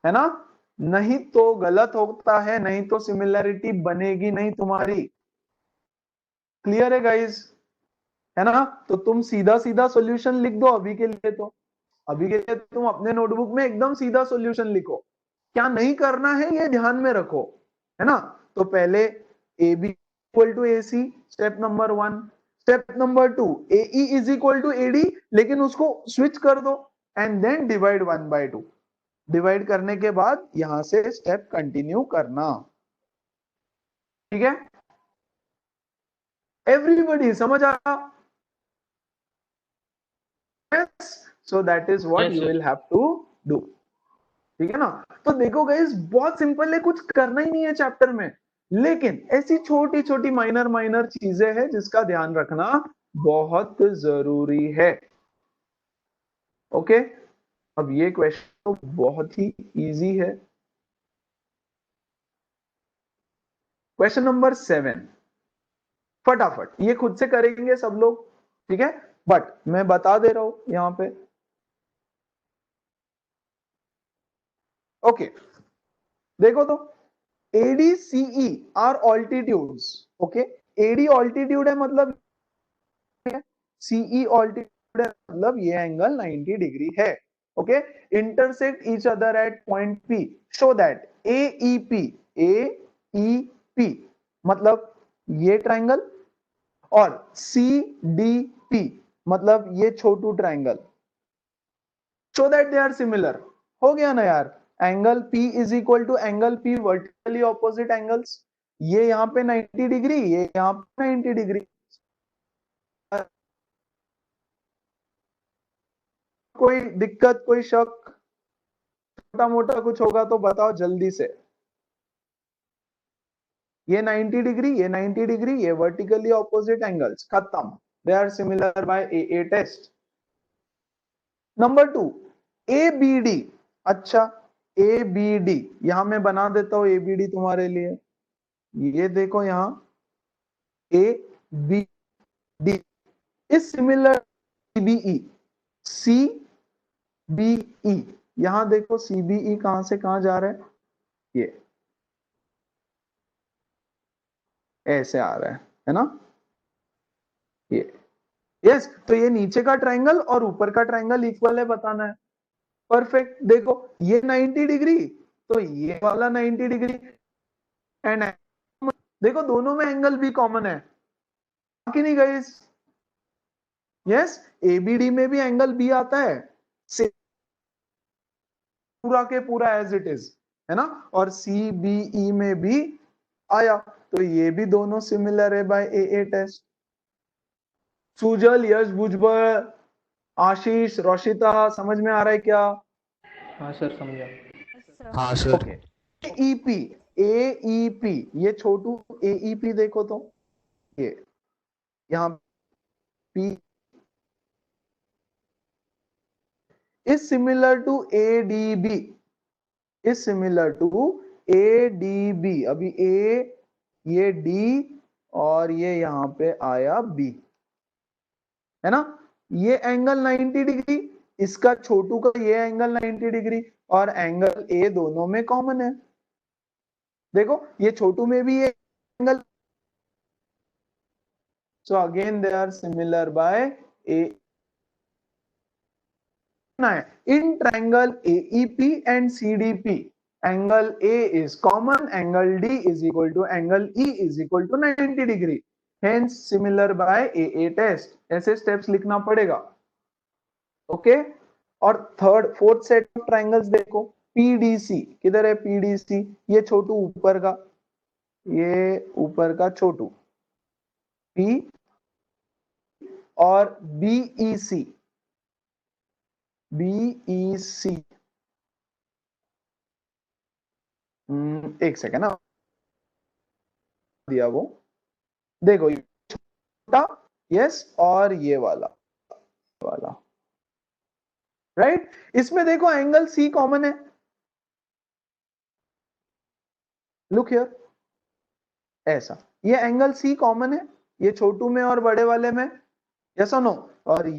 है ना, नहीं तो गलत होता है, नहीं तो सिमिलैरिटी बनेगी नहीं तुम्हारी। क्लियर है गाइस? है ना। तो तुम सीधा सीधा सॉल्यूशन लिख दो अभी के लिए, तो अभी के लिए तुम अपने नोटबुक में एकदम सीधा सॉल्यूशन लिखो। क्या नहीं करना है ये ध्यान में रखो, है ना। तो पहले AB equal to AC, step number 1। Step number 2, AE is equal to AD, लेकिन उसको स्विच कर दो एंड देन डिवाइड 1/2। डिवाइड करने के बाद यहां से स्टेप कंटिन्यू करना, ठीक है। एवरीबॉडी समझ आया? Yes, so that is what Yes, you sir. will have to do. ठीक है ना। तो देखो गाइस बहुत सिंपल है, कुछ करना ही नहीं है चैप्टर में, लेकिन ऐसी छोटी छोटी माइनर माइनर चीजें हैं जिसका ध्यान रखना बहुत जरूरी है। ओके, अब ये क्वेश्चन तो बहुत ही इजी है। क्वेश्चन नंबर 7, फटाफट ये खुद से करेंगे सब लोग, ठीक है, बट मैं बता दे रहा हूं यहां पे। ओके, देखो तो ADCE are altitudes. Okay, AD altitude है मतलब, CE ऑल्टीट्यूड है मतलब ये एंगल 90 डिग्री है। Okay, intersect each other at point P show that AEP मतलब ये ट्राइंगल और CDP मतलब ये छोटू triangle, show that they are similar. हो गया ना यार, angle P is equal to angle P vertically opposite angles, ये यहाँ पे 90 डिग्री, ये यहाँ पे 90 डिग्री। कोई दिक्कत, कोई शक, छोटा मोटा कुछ होगा तो बताओ जल्दी से। ये 90 डिग्री, ये 90 डिग्री, ये वर्टिकली ऑपोजिट एंगल्स, खत्म, they are similar by AA test. Number 2, ABD। अच्छा, ABD यहां मैं बना देता हूं ABD तुम्हारे लिए, ये देखो यहां ABD is similar CBE। CBE यहां देखो CBE कहां से कहां जा रहा है, ये ऐसे आ रहा है ना, ये यस। तो ये नीचे का ट्रायंगल और ऊपर का ट्रायंगल इक्वल है बताना है। परफेक्ट, देखो ये 90 डिग्री तो ये वाला 90 डिग्री, एंड देखो दोनों में एंगल भी कॉमन है कि नहीं गाइस। यस, ABD में भी एंगल B आता है, पूरा के पूरा एज इट इज, है ना, और CBE में भी आया, तो ये भी दोनों सिमिलर है बाय AA टेस्ट। सुजल, यश, भुजबल, आशीष, रोशिता, समझ में आ रहा है क्या? हाँ सर समझा। हाँ सर। ओके, AEP, AEP ये छोटू AEP देखो तो ये यहाँ P is similar to ADB, is similar to ADB। अभी A, ये D और ये यहाँ पे आया B, है ना। ये एंगल 90 डिग्री, इसका छोटू का ये एंगल 90 डिग्री, और एंगल A दोनों में कॉमन है। देखो ये छोटू में भी ये angle, so again they are similar by A। In triangle AEP and CDP, angle A is common, angle D is equal to angle E is equal to 90 degree, hence similar by AA test। ऐसे steps लिखना पड़ेगा। Okay, और third fourth set of triangles देखो, PDC किधर है, PDC ये छोटू ऊपर का, ये ऊपर का छोटू P, और BEC, BEC एक सेकेंड ना, दिया वो, देखो ये छोटा, यस, और ये वाला वाला, राइट। इसमें देखो एंगल C कॉमन है, लुक हियर, ऐसा ये एंगल C कॉमन है, ये छोटू में और बड़े वाले में, यस और नो, और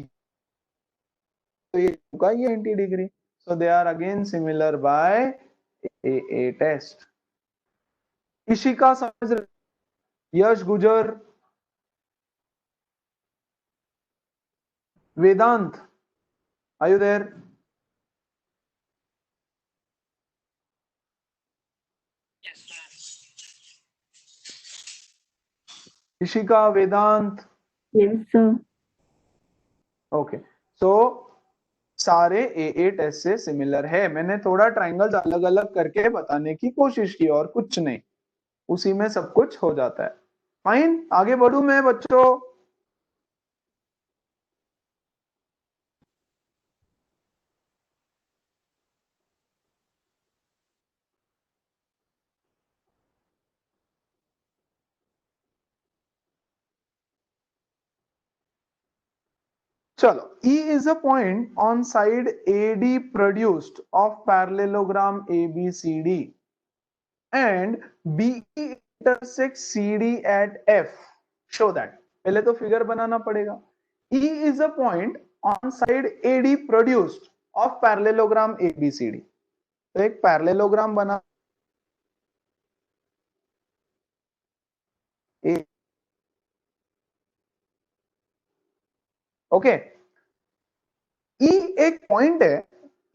तो ये 90 degree, so they are again similar by AA test. Ishika समझ रहे, Yash, Gujar, Vedant, are you there? Ishika, Vedant, Yes, sir. Okay, so सारे AA टेस्ट से सिमिलर है। मैंने थोड़ा ट्राइंगल्स अलग अलग करके बताने की कोशिश की और कुछ नहीं, उसी में सब कुछ हो जाता है। फाइन, आगे बढ़ू मैं बच्चों। चलो, E is a point on side AD produced of parallelogram ABCD and BE intersects CD at F. Show that. पहले तो फिगर बनाना पड़ेगा. E is a point on side AD produced of parallelogram ABCD. तो एक parallelogram बना okay. E एक point है.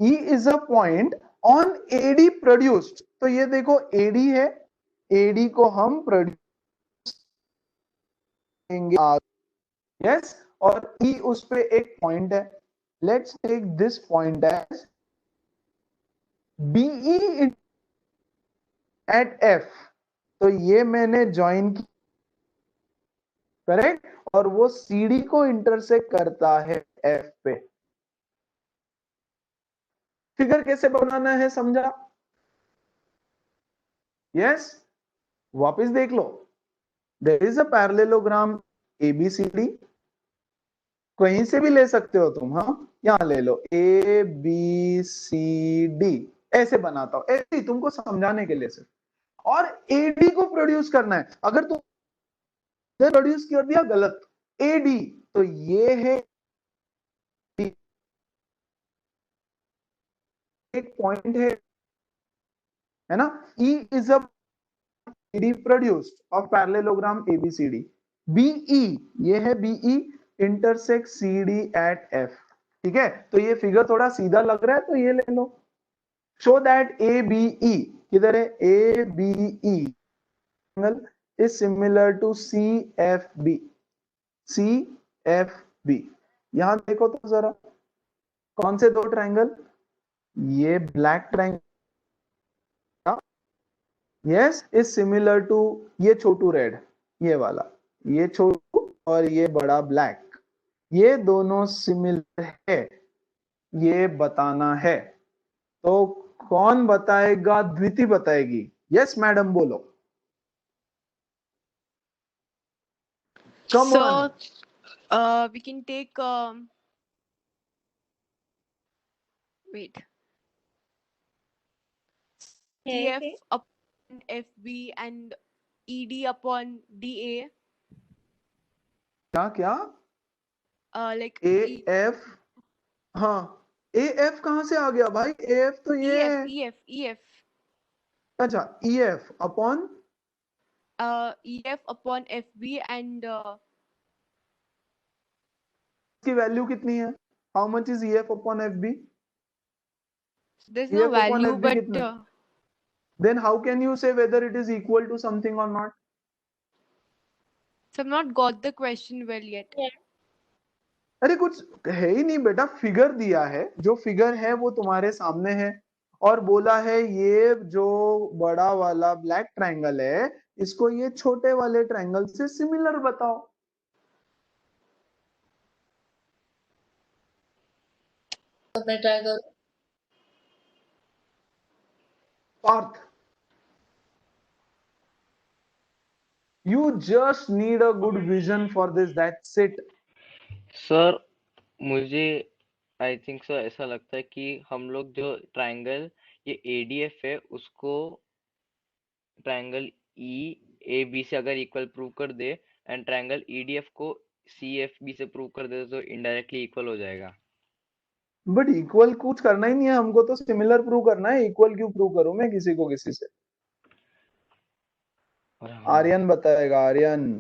E is a point on AD produced. तो ये देखो AD है, AD को हम प्रोड्यूस करेंगे. यस, और E उस पे एक पॉइंट है. Let's take this point as BE at F. तो ये मैंने ज्वाइन की, करेक्ट, और वो CD को इंटरसेक्ट करता है F पे. फिगर कैसे बनाना है समझा? यस, वापस देख लो. There is a parallelogram ABCD. कहीं से भी ले सकते हो तुम. हाँ, यहां ले लो ABCD. ऐसे बनाता हूं, ऐसे ही तुमको समझाने के लिए सिर्फ. और AD को प्रोड्यूस करना है. अगर तुम प्रोड्यूस कर दिया गलत AD, तो ये है एक पॉइंट है ना. E is a CD produced of parallelogram ABCD. BE, ये है BE intersect CD at F. ठीक है, तो ये फिगर थोड़ा सीधा लग रहा है तो ये ले लो. Show that ABE, किधर है ABE angle is similar to CFB. CFB, यहां देखो तो जरा, कौन से दो ट्रायंगल? ये black triangle yes is similar to ये छोटू रेड, ये वाला, ये छोटू और ये बड़ा ब्लैक. ये दोनों सिमिलर है, ये बताना है. तो कौन बताएगा? द्विति बताएगी. यस मैडम, बोलो. Come on. We can take wait. है CF upon FB and ED upon DA. क्या क्या? Like AF. हाँ, AF कहां से आ गया भाई? AF तो ये है. EF. अच्छा, EF upon EF upon FB and की वैल्यू कितनी है? How much is EF upon FB? there's no EF upon value, FB but कितना? Then how can you say whether it is equal to something or not? so I've not got the question well yet. अरे कुछ है ही नहीं बेटा. Figure दिया है, जो figure है वो तुम्हारे सामने है, और बोला है ये जो बड़ा वाला ब्लैक ट्रायंगल है, इसको ये छोटे वाले ट्रायंगल से सिमिलर बताओ. तो मैं ट्राई करूँ. Parth, you just need a good vision for this. That's it. Sir मुझे आई थिंक सर ऐसा लगता है कि हम लोग जो ट्रायंगल ये ADF है उसको ट्रायंगल EAB से अगर इक्वल प्रूव कर दे एंड ट्रायंगल EDF को CFB से प्रूव कर दे तो इनडायरेक्टली इक्वल हो जाएगा. बट इक्वल कुछ करना ही नहीं है हमको, तो सिमिलर प्रूव करना है. इक्वल क्यों प्रूव करूं मैं किसी को किसी से? आर्यन बताएगा. आर्यन.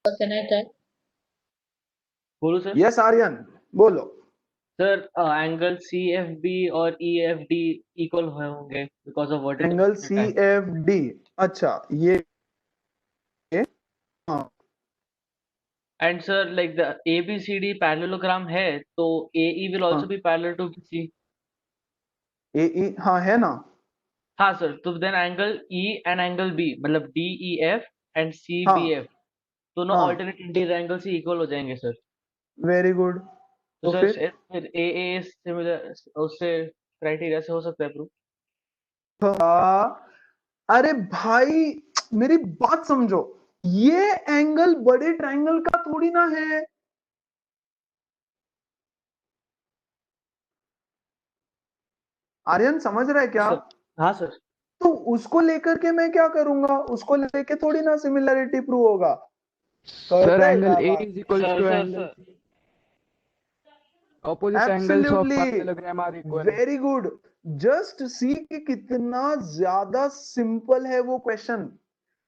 Can I try? बोलो सर. यस आर्यन, बोलो. सर एंगल CFB और EFD इक्वल होंगे because of vertical angle CFD. अच्छा, ये हाँ. And sir like the ABCD parallelogram है तो AE विल आल्सो हाँ. Be parallel to BC. AE हाँ है ना. हाँ सर, तो then angle E and angle B मतलब DEF एंड CBF दोनों हाँ. ऑल्टरनेट इंटीरियर एंगल से इक्वल हो जाएंगे सर. Very good. तो तो सर फिर AA सिमिलर उससे क्राइटेरिया से हो सकता है प्रूव. अरे भाई मेरी बात समझो. ये एंगल बड़े ट्रायंगल का थोड़ी ना है. आर्यन समझ रहा है क्या? सर हाँ सर तो उसको लेकर के मैं क्या करूंगा, उसको लेके थोड़ी ना सिमिलरिटी प्रूव होगा। सर करते हैं एंगल क्या A बात? is equals sir to sir angle sir C. Opposite angles of absolutely, parallelogram are equal. Very good. Just see कि कितना ज्यादा सिंपल है वो question.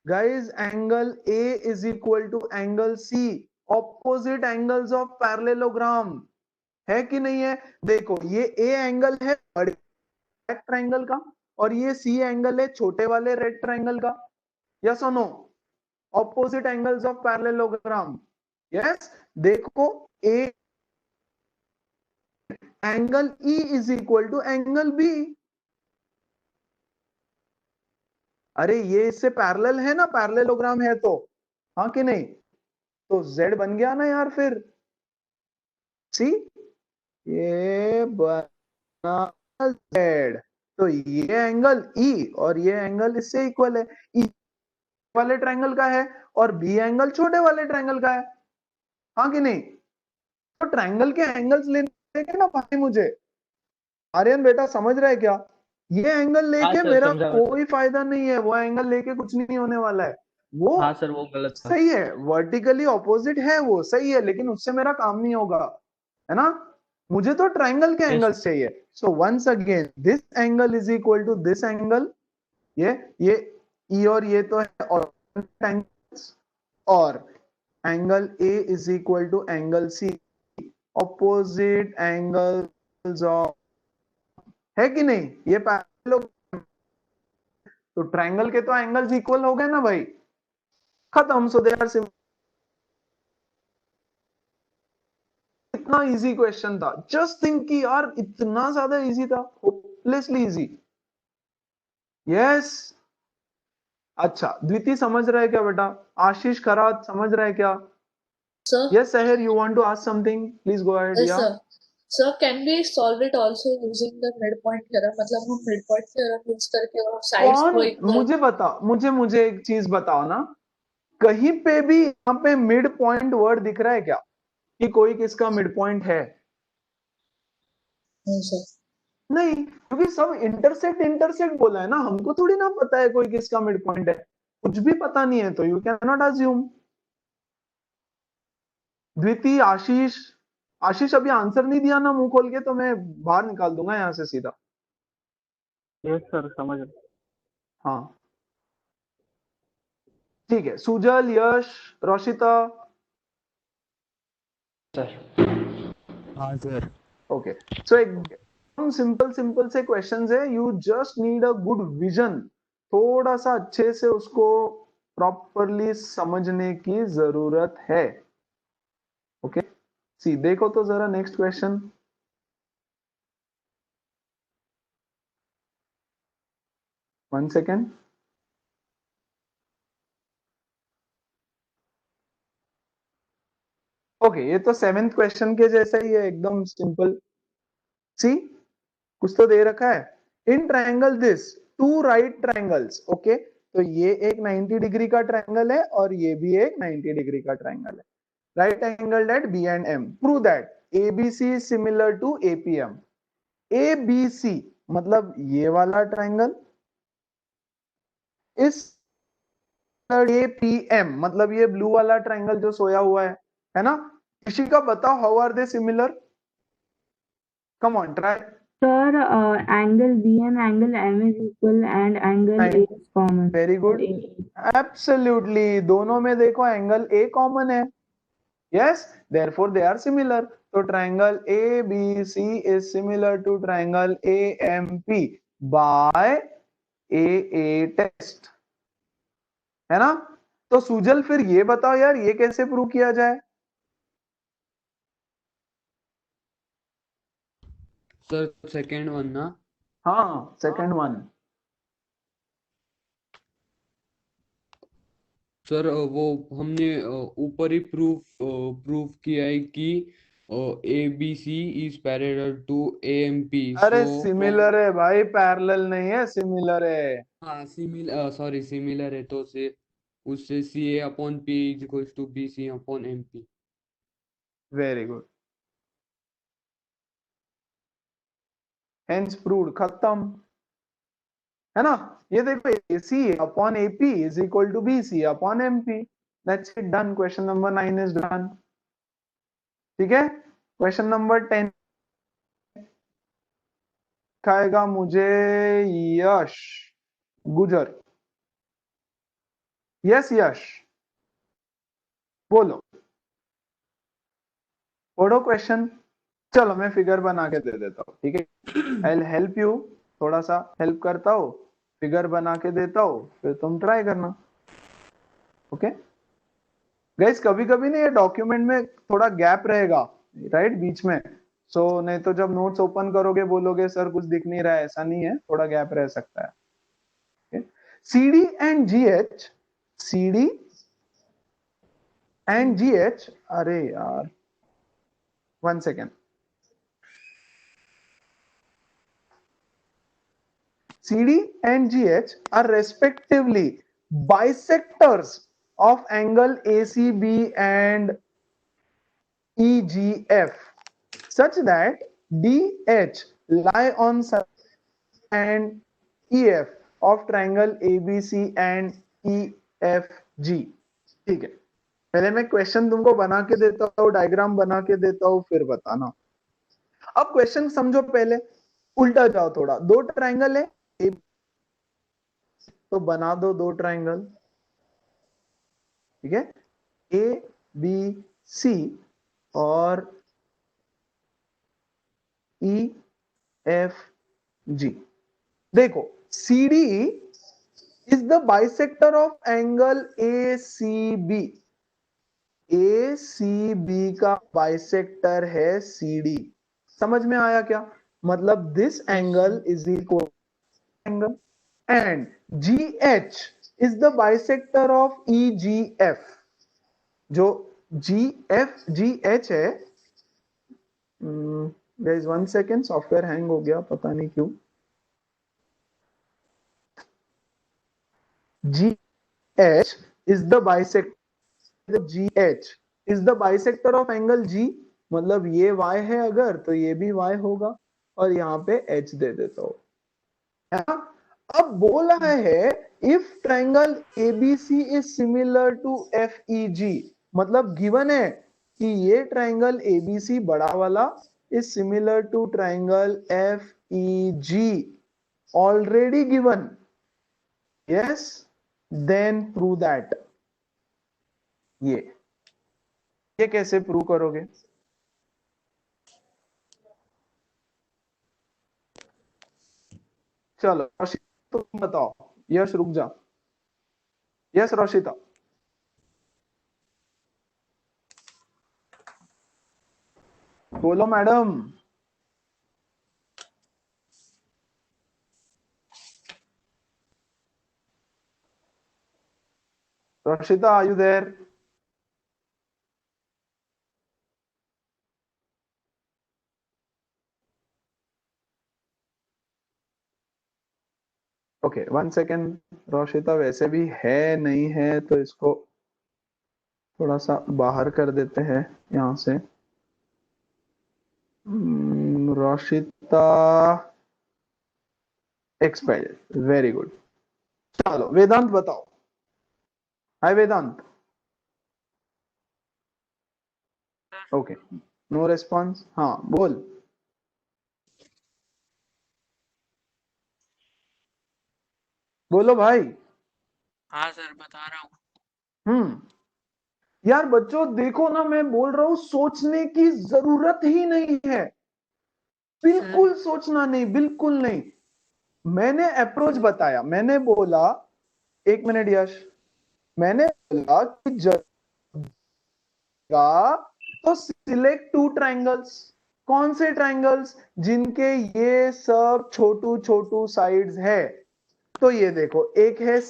Guys, angle A is equal to angle C, opposite angles of parallelogram, है कि नहीं है? देखो, ये ए एंगल है बड़े रेड ट्रायंगल का, और ये सी एंगल है छोटे वाले रेड ट्रायंगल का। यस और no? Opposite angles of parallelogram. Yes. देखो, a angle E is equal to angle B. अरे ये इससे पैरेलल है ना, पैरेललोग्राम है तो, हाँ कि नहीं? तो z बन गया ना यार फिर। सी, ये बना z। तो ये एंगल ई और ये एंगल इससे इक्वल है। ई वाले ट्रायंगल का है और बी एंगल छोटे वाले ट्रायंगल का है, हाँ कि नहीं? तो ट्रायंगल के एंगल्स लेने के ना भाई मुझे। आर्यन बेटा समझ रहा है क्या? ये एंगल हाँ लेके सर मेरा समझा मैं सर कोई फायदा नहीं है, वो एंगल लेके कुछ नहीं होने वाला है। वो हाँ सर वो गलत था सही है, वर्टिकली ऑपोजिट है, वो सही है, लेकिन उससे मेरा काम नहीं होगा, है ना? मुझे तो ट्रायंगल के यस एंगल्स चाहिए। So once again, this angle is equal to this angle. ये ई और ये तो है, और angle A is equal to angle C, opposite angles of, है कि नहीं? ये पैरेलल, तो ट्रायंगल के तो एंगल्स इक्वल हो गए ना भाई, खत्म। सो दे आर सिमिलर। इतना इजी क्वेश्चन था, जस्ट थिंक कि यार इतना ज्यादा इजी था, होपलेसली इजी। यस। अच्छा, द्वितीय समझ रहा है क्या बेटा? आशीष खरात समझ रहा है क्या? Sir, yes Sehar, you want to ask something, please go ahead. yes या sir. Sir, can we solve it also using the midpoint theorem? मतलब हम midpoint theorem use करके और sides कौन? को equal. मुझे बताओ, मुझे एक चीज बताओ ना, कहीं पे भी यहाँ पे मिड पॉइंट वर्ड दिख रहा है क्या, कि कोई किसका मिड पॉइंट है? नहीं sir. नहीं, क्योंकि सब इंटरसेक्ट इंटरसेक्ट बोला है ना, हमको थोड़ी ना पता है कोई किसका मिड पॉइंट है। कुछ भी पता नहीं है तो यू कैन नॉट अज्यूम। द्वितीय, आशीष, आशीष अभी आंसर नहीं दिया ना मुंह खोल के, तो मैं बाहर निकाल दूंगा यहाँ से सीधा। यस सर समझ हाँ ठीक है। सुजल, यश, रोशिता। हाँ सर। ओके, सो एकदम सिंपल सिंपल से क्वेश्चंस है, you just need a good vision, थोड़ा सा अच्छे से उसको प्रॉपरली समझने की जरूरत है। ओके, सी देखो तो जरा next question. One second. Okay, ये तो सेवेंथ क्वेश्चन के जैसा ही है, एकदम सिंपल। सी, कुछ तो दे रखा है। In triangle this two right triangles, okay, तो ये एक 90 डिग्री का ट्रायंगल है और ये भी एक 90 डिग्री का ट्रायंगल है। Right angle at B and M, prove that ABC is similar to APM. ABC मतलब ये वाला ट्रायंगल, इस एपीएम मतलब ये ब्लू वाला ट्रायंगल जो सोया हुआ है ना? किसी का बताओ, how are they similar? Come on, try. Sir, angle B and angle M is equal and angle A is common. Very good, absolutely, दोनों में देखो एंगल ए कॉमन है। Yes, therefore they are similar. तो triangle A B C is similar to triangle A M P by A test, है ना? तो सुजल फिर ये बताओ यार, ये कैसे प्रूव किया जाए? सर सेकंड वन ना? हाँ, सेकंड वन। सर वो हमने ऊपर ही प्रूफ किया है कि A B C is parallel to A M P, अरे सो सिमिलर है भाई, पैरेलल नहीं है, सिमिलर है। हाँ सिमिलर है, तो से उससे C A upon P is equal to B C upon M P. Very good. Hence proved, खत्म, है ना। ये देखो AC upon AP is equal to BC upon MP, that's it, done, question number 9 is done. ठीक है, question number 10 खाएगा मुझे यश गुजर। यस यश, बोलो, पढ़ो क्वेश्चन। चलो मैं फिगर बना के दे देता हूँ, ठीक है, आई विल हेल्प यू, थोड़ा सा हेल्प करता हूँ, फिगर बना के देता हूँ, फिर तुम ट्राई करना। ओके गाइस, कभी कभी ना ये डॉक्यूमेंट में थोड़ा गैप रहेगा, राइट, बीच में, सो नहीं तो जब नोट्स ओपन करोगे बोलोगे सर कुछ दिख नहीं रहा है, ऐसा नहीं है, थोड़ा गैप रह सकता है। CD and GH, CD and GH, अरे यार 1 second, CD and GH are respectively bisectors of angle ACB and EGF such that DH lie on side and EF of triangle ABC and EFG। ठीक है, पहले मैं question तुमको बना के देता हूँ, डायग्राम बना के देता हूँ, फिर बताना। अब क्वेश्चन समझो, पहले उल्टा जाओ थोड़ा, दो ट्रायंगल है तो बना दो दो ट्रायंगल, ठीक है, ABC और EFG। देखो CD is the bisector of angle ACB, ACB का बाइसेक्टर है CD, समझ में आया क्या? मतलब this angle is equal angle, and GH is the bisector of EGF, जो GH है, guys 1 सेकेंड, सॉफ्टवेयर हैंग हो गया पता नहीं क्यों। GH is the bisector, GH is the bisector of angle G, मतलब ये Y है अगर तो ये भी Y होगा, और यहाँ पे H दे देता हूं, है ना। अब बोल रहा है if triangle ABC is similar to FEG, मतलब गिवन है कि ये ट्रायंगल ABC बड़ा वाला is similar to triangle FEG, already given, yes, then prove that. ये कैसे प्रूव करोगे? चलो तुम बताओ, यश रुक जा, यस रोशिता, बोलो madam. Roshita, are you there? Okay 1 second, Roshita वैसे भी है नहीं है तो इसको थोड़ा सा बाहर कर देते हैं यहां से। रोशिता एक्सपायर्ड, वेरी गुड। चलो वेदांत बताओ, हाय वेदांत। ओके, नो रेस्पॉन्स, हाँ बोल। बोलो भाई। हाँ सर, बता रहा हूँ। यार बच्चों देखो ना, मैं बोल रहा हूं सोचने की जरूरत ही नहीं है, बिल्कुल सोचना नहीं, बिल्कुल नहीं। मैंने अप्रोच बताया, मैंने बोला, 1 मिनट यश, मैंने बोला कि जगह तो सिलेक्ट 2 ट्रायंगल्स, कौन से ट्रायंगल्स? जिनके ये सब छोटू छोटू साइड्स है। तो ये देखो, एक है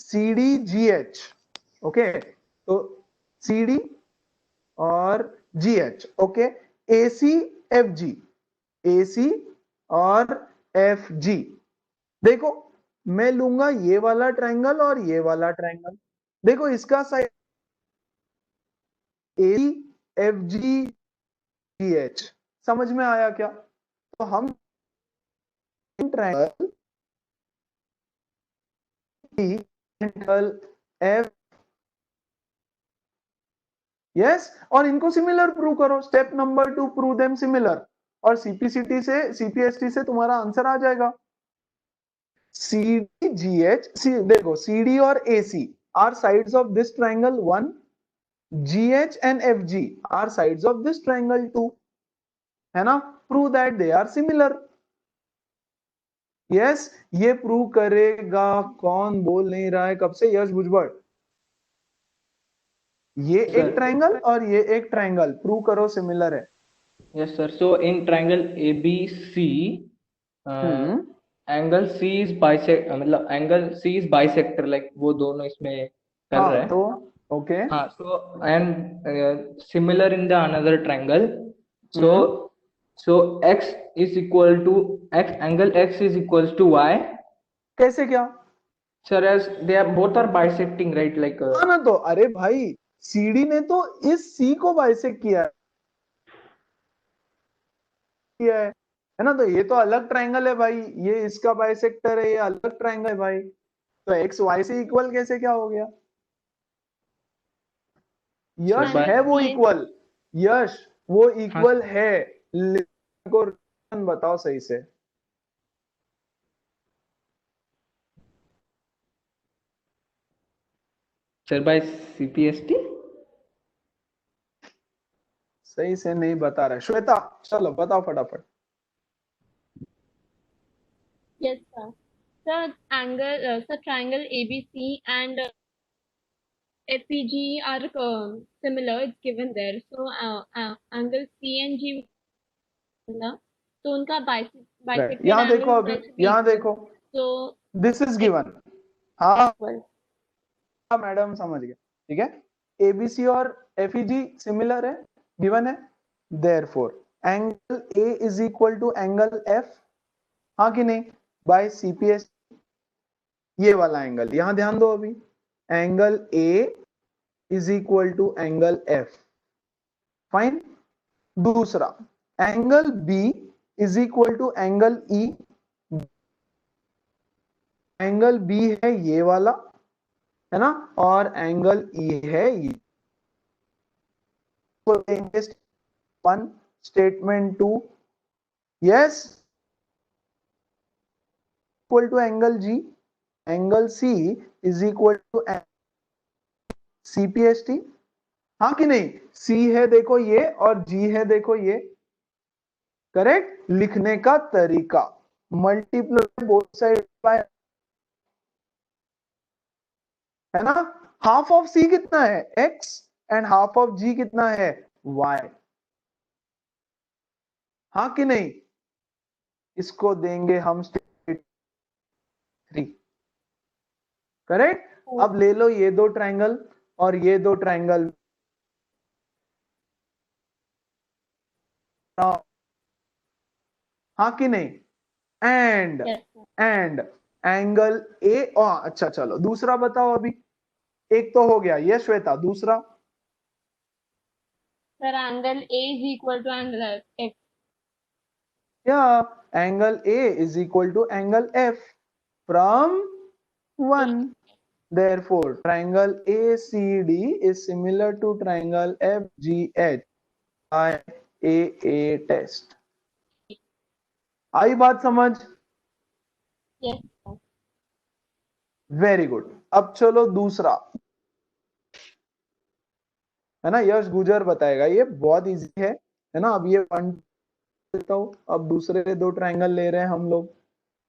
CDGH, ओके, तो CD और GH, ओके, ACFG, AC और FG। देखो मैं लूंगा ये वाला ट्रायंगल और ये वाला ट्रायंगल, देखो इसका साइड ACFG GH, समझ में आया क्या? तो हम ट्रायंगल एफ, यस, और इनको सिमिलर प्रूव करो। Step number 2, prove them similar, और सीपीसीटी से सीपीएसटी से तुम्हारा आंसर आ जाएगा। CD GH, देखो CD और AC are sides of this triangle 1, GH and FG are sides of this triangle 2, है ना। Prove that they are similar. Yes, ये प्रूव करेगा कौन? बोल नहीं रहा है कब से? यश भुजबल। ये एक ट्राइंगल और ये एक ट्राइंगल, प्रूव करो सिमिलर है। Yes sir, so in triangle ABC angle C is bisect, मतलब angle C is bisector, like वो दोनों इसमें कर रहे हैं। तो ओके, हाँ, so and similar in the another triangle, so x is equal to x, angle x is equals to y. कैसे क्या Sir, as they are both are bisecting, right? Like हाँ ना, तो अरे भाई CD ने तो इस C को बाइसेक्ट किया है ना, तो ये तो अलग ट्राइंगल है भाई, ये इसका बाइसेक्टर है, ये अलग ट्राइंगल है भाई, तो एक्स वाई से इक्वल कैसे क्या हो गया? यश by- है वो इक्वल, यश वो इक्वल है, को बताओ सही से। sir by CPST. सही से नहीं बता रहा श्वेता, चलो बताओ फटाफट। Yes, sir. Sir, triangle ABC and FEG are similar. It's given there. So, angle C and G, ना, तो उनका bisected यहाँ देखो, angle अभी must be यहाँ equal. देखो, So, दिस इज गिवन। हाँ equal. मैडम समझ गए, ठीक है। एबीसी और एफईजी सिमिलर है, गिवन है, therefore angle A is equal to angle F, हाँ कि नहीं, बाय सीपीएस। ये वाला एंगल यहां ध्यान दो, अभी angle A is equal to angle F, fine. दूसरा angle B is equal to angle E, angle B है ये वाला, है ना, और एंगल ई है ये। One statement 2, yes, equal to angle G, angle C is equal to CPCT, हाँ कि नहीं। सी है देखो ये, और जी है देखो ये, करेक्ट। लिखने का तरीका मल्टीप्लाई बोथ साइड बाय, है ना। हाफ ऑफ सी कितना है? एक्स, एंड हाफ ऑफ जी कितना है? वाई, हाँ कि नहीं। इसको देंगे हम स्टेट 3, करेक्ट। अब ले लो ये दो ट्रायंगल और ये दो ट्रायंगल, हाँ कि नहीं। And Yes, sir. And angle ए, अच्छा चलो दूसरा बताओ अभी। एक तो हो गया ये श्वेता, दूसरा Sir, angle A is equal to angle F. या angle A is equal to angle F from 1, therefore triangle ACD is similar to triangle FGH by AA test। आई बात समझ? Yes, sir. Very good. अब चलो दूसरा, है ना, यश गुजर बताएगा, ये बहुत इजी है ना। अब ये वन देता हूं, अब दूसरे दो ट्रायंगल ले रहे हैं हम लोग।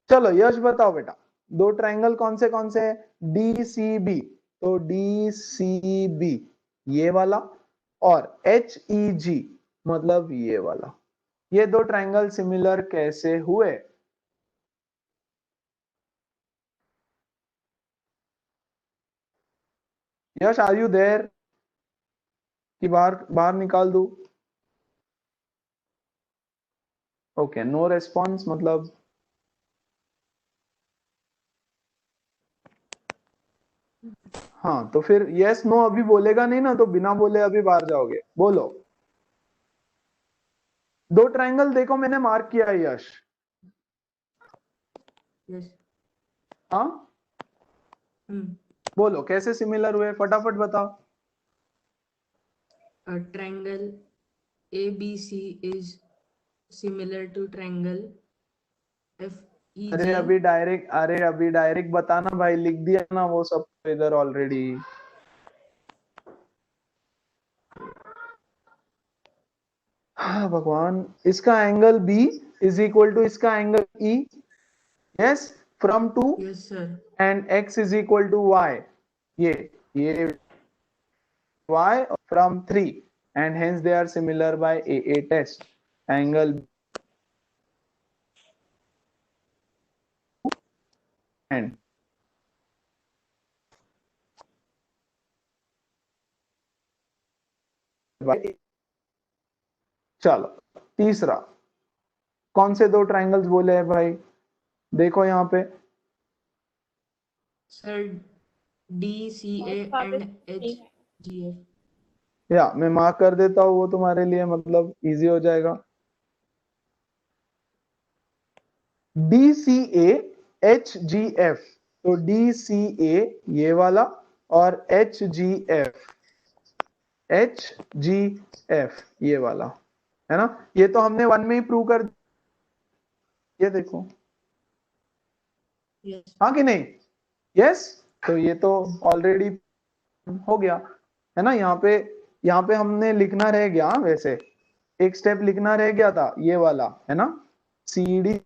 चलो यश बताओ बेटा, दो ट्रायंगल कौन से है? DCB, तो DCB ये वाला, और HEG मतलब ये वाला। ये दो ट्रायंगल सिमिलर कैसे हुए? यश आर यू देयर? कि बाहर निकाल दूं? ओके, नो रेस्पॉन्स, मतलब हाँ, तो फिर यस नो अभी बोलेगा नहीं ना, तो बिना बोले अभी बाहर जाओगे। बोलो। दो ट्रायंगल देखो मैंने मार्क किया है यश, यस हाँ बोलो कैसे सिमिलर हुए, फटाफट बताओ। Triangle ABC is similar to triangle अरे FEG. अभी डायरेक्ट बताना भाई, लिख दिया ना वो सब इधर ऑलरेडी। हाँ भगवान, इसका angle B is equal to इसका angle E, yes, from 2 Yes, sir. And X is equal to Y, ये Y from 3 and hence they are similar by AA test. Angle and चलो तीसरा, कौन से दो ट्रायंगल्स बोले हैं भाई, देखो यहाँ पे। Sir, DCA and HGF. या मैं मार्क कर देता हूँ, वो तुम्हारे लिए मतलब इजी हो जाएगा। DCA HGF, तो DCA ये वाला और HGF ये वाला है ना, ये तो हमने 1 में ही प्रूव कर, ये देखो Yes. हाँ कि नहीं, यस, तो ये तो ऑलरेडी हो गया है ना। यहाँ पे हमने लिखना रह गया, वैसे एक स्टेप लिखना रह गया था, ये वाला है ना, CD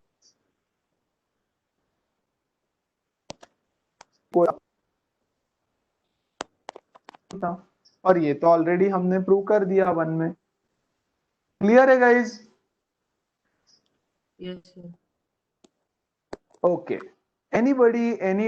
था, और ये तो ऑलरेडी हमने प्रूव कर दिया 1 में। क्लियर है guys? Yes, sir. Okay, anybody any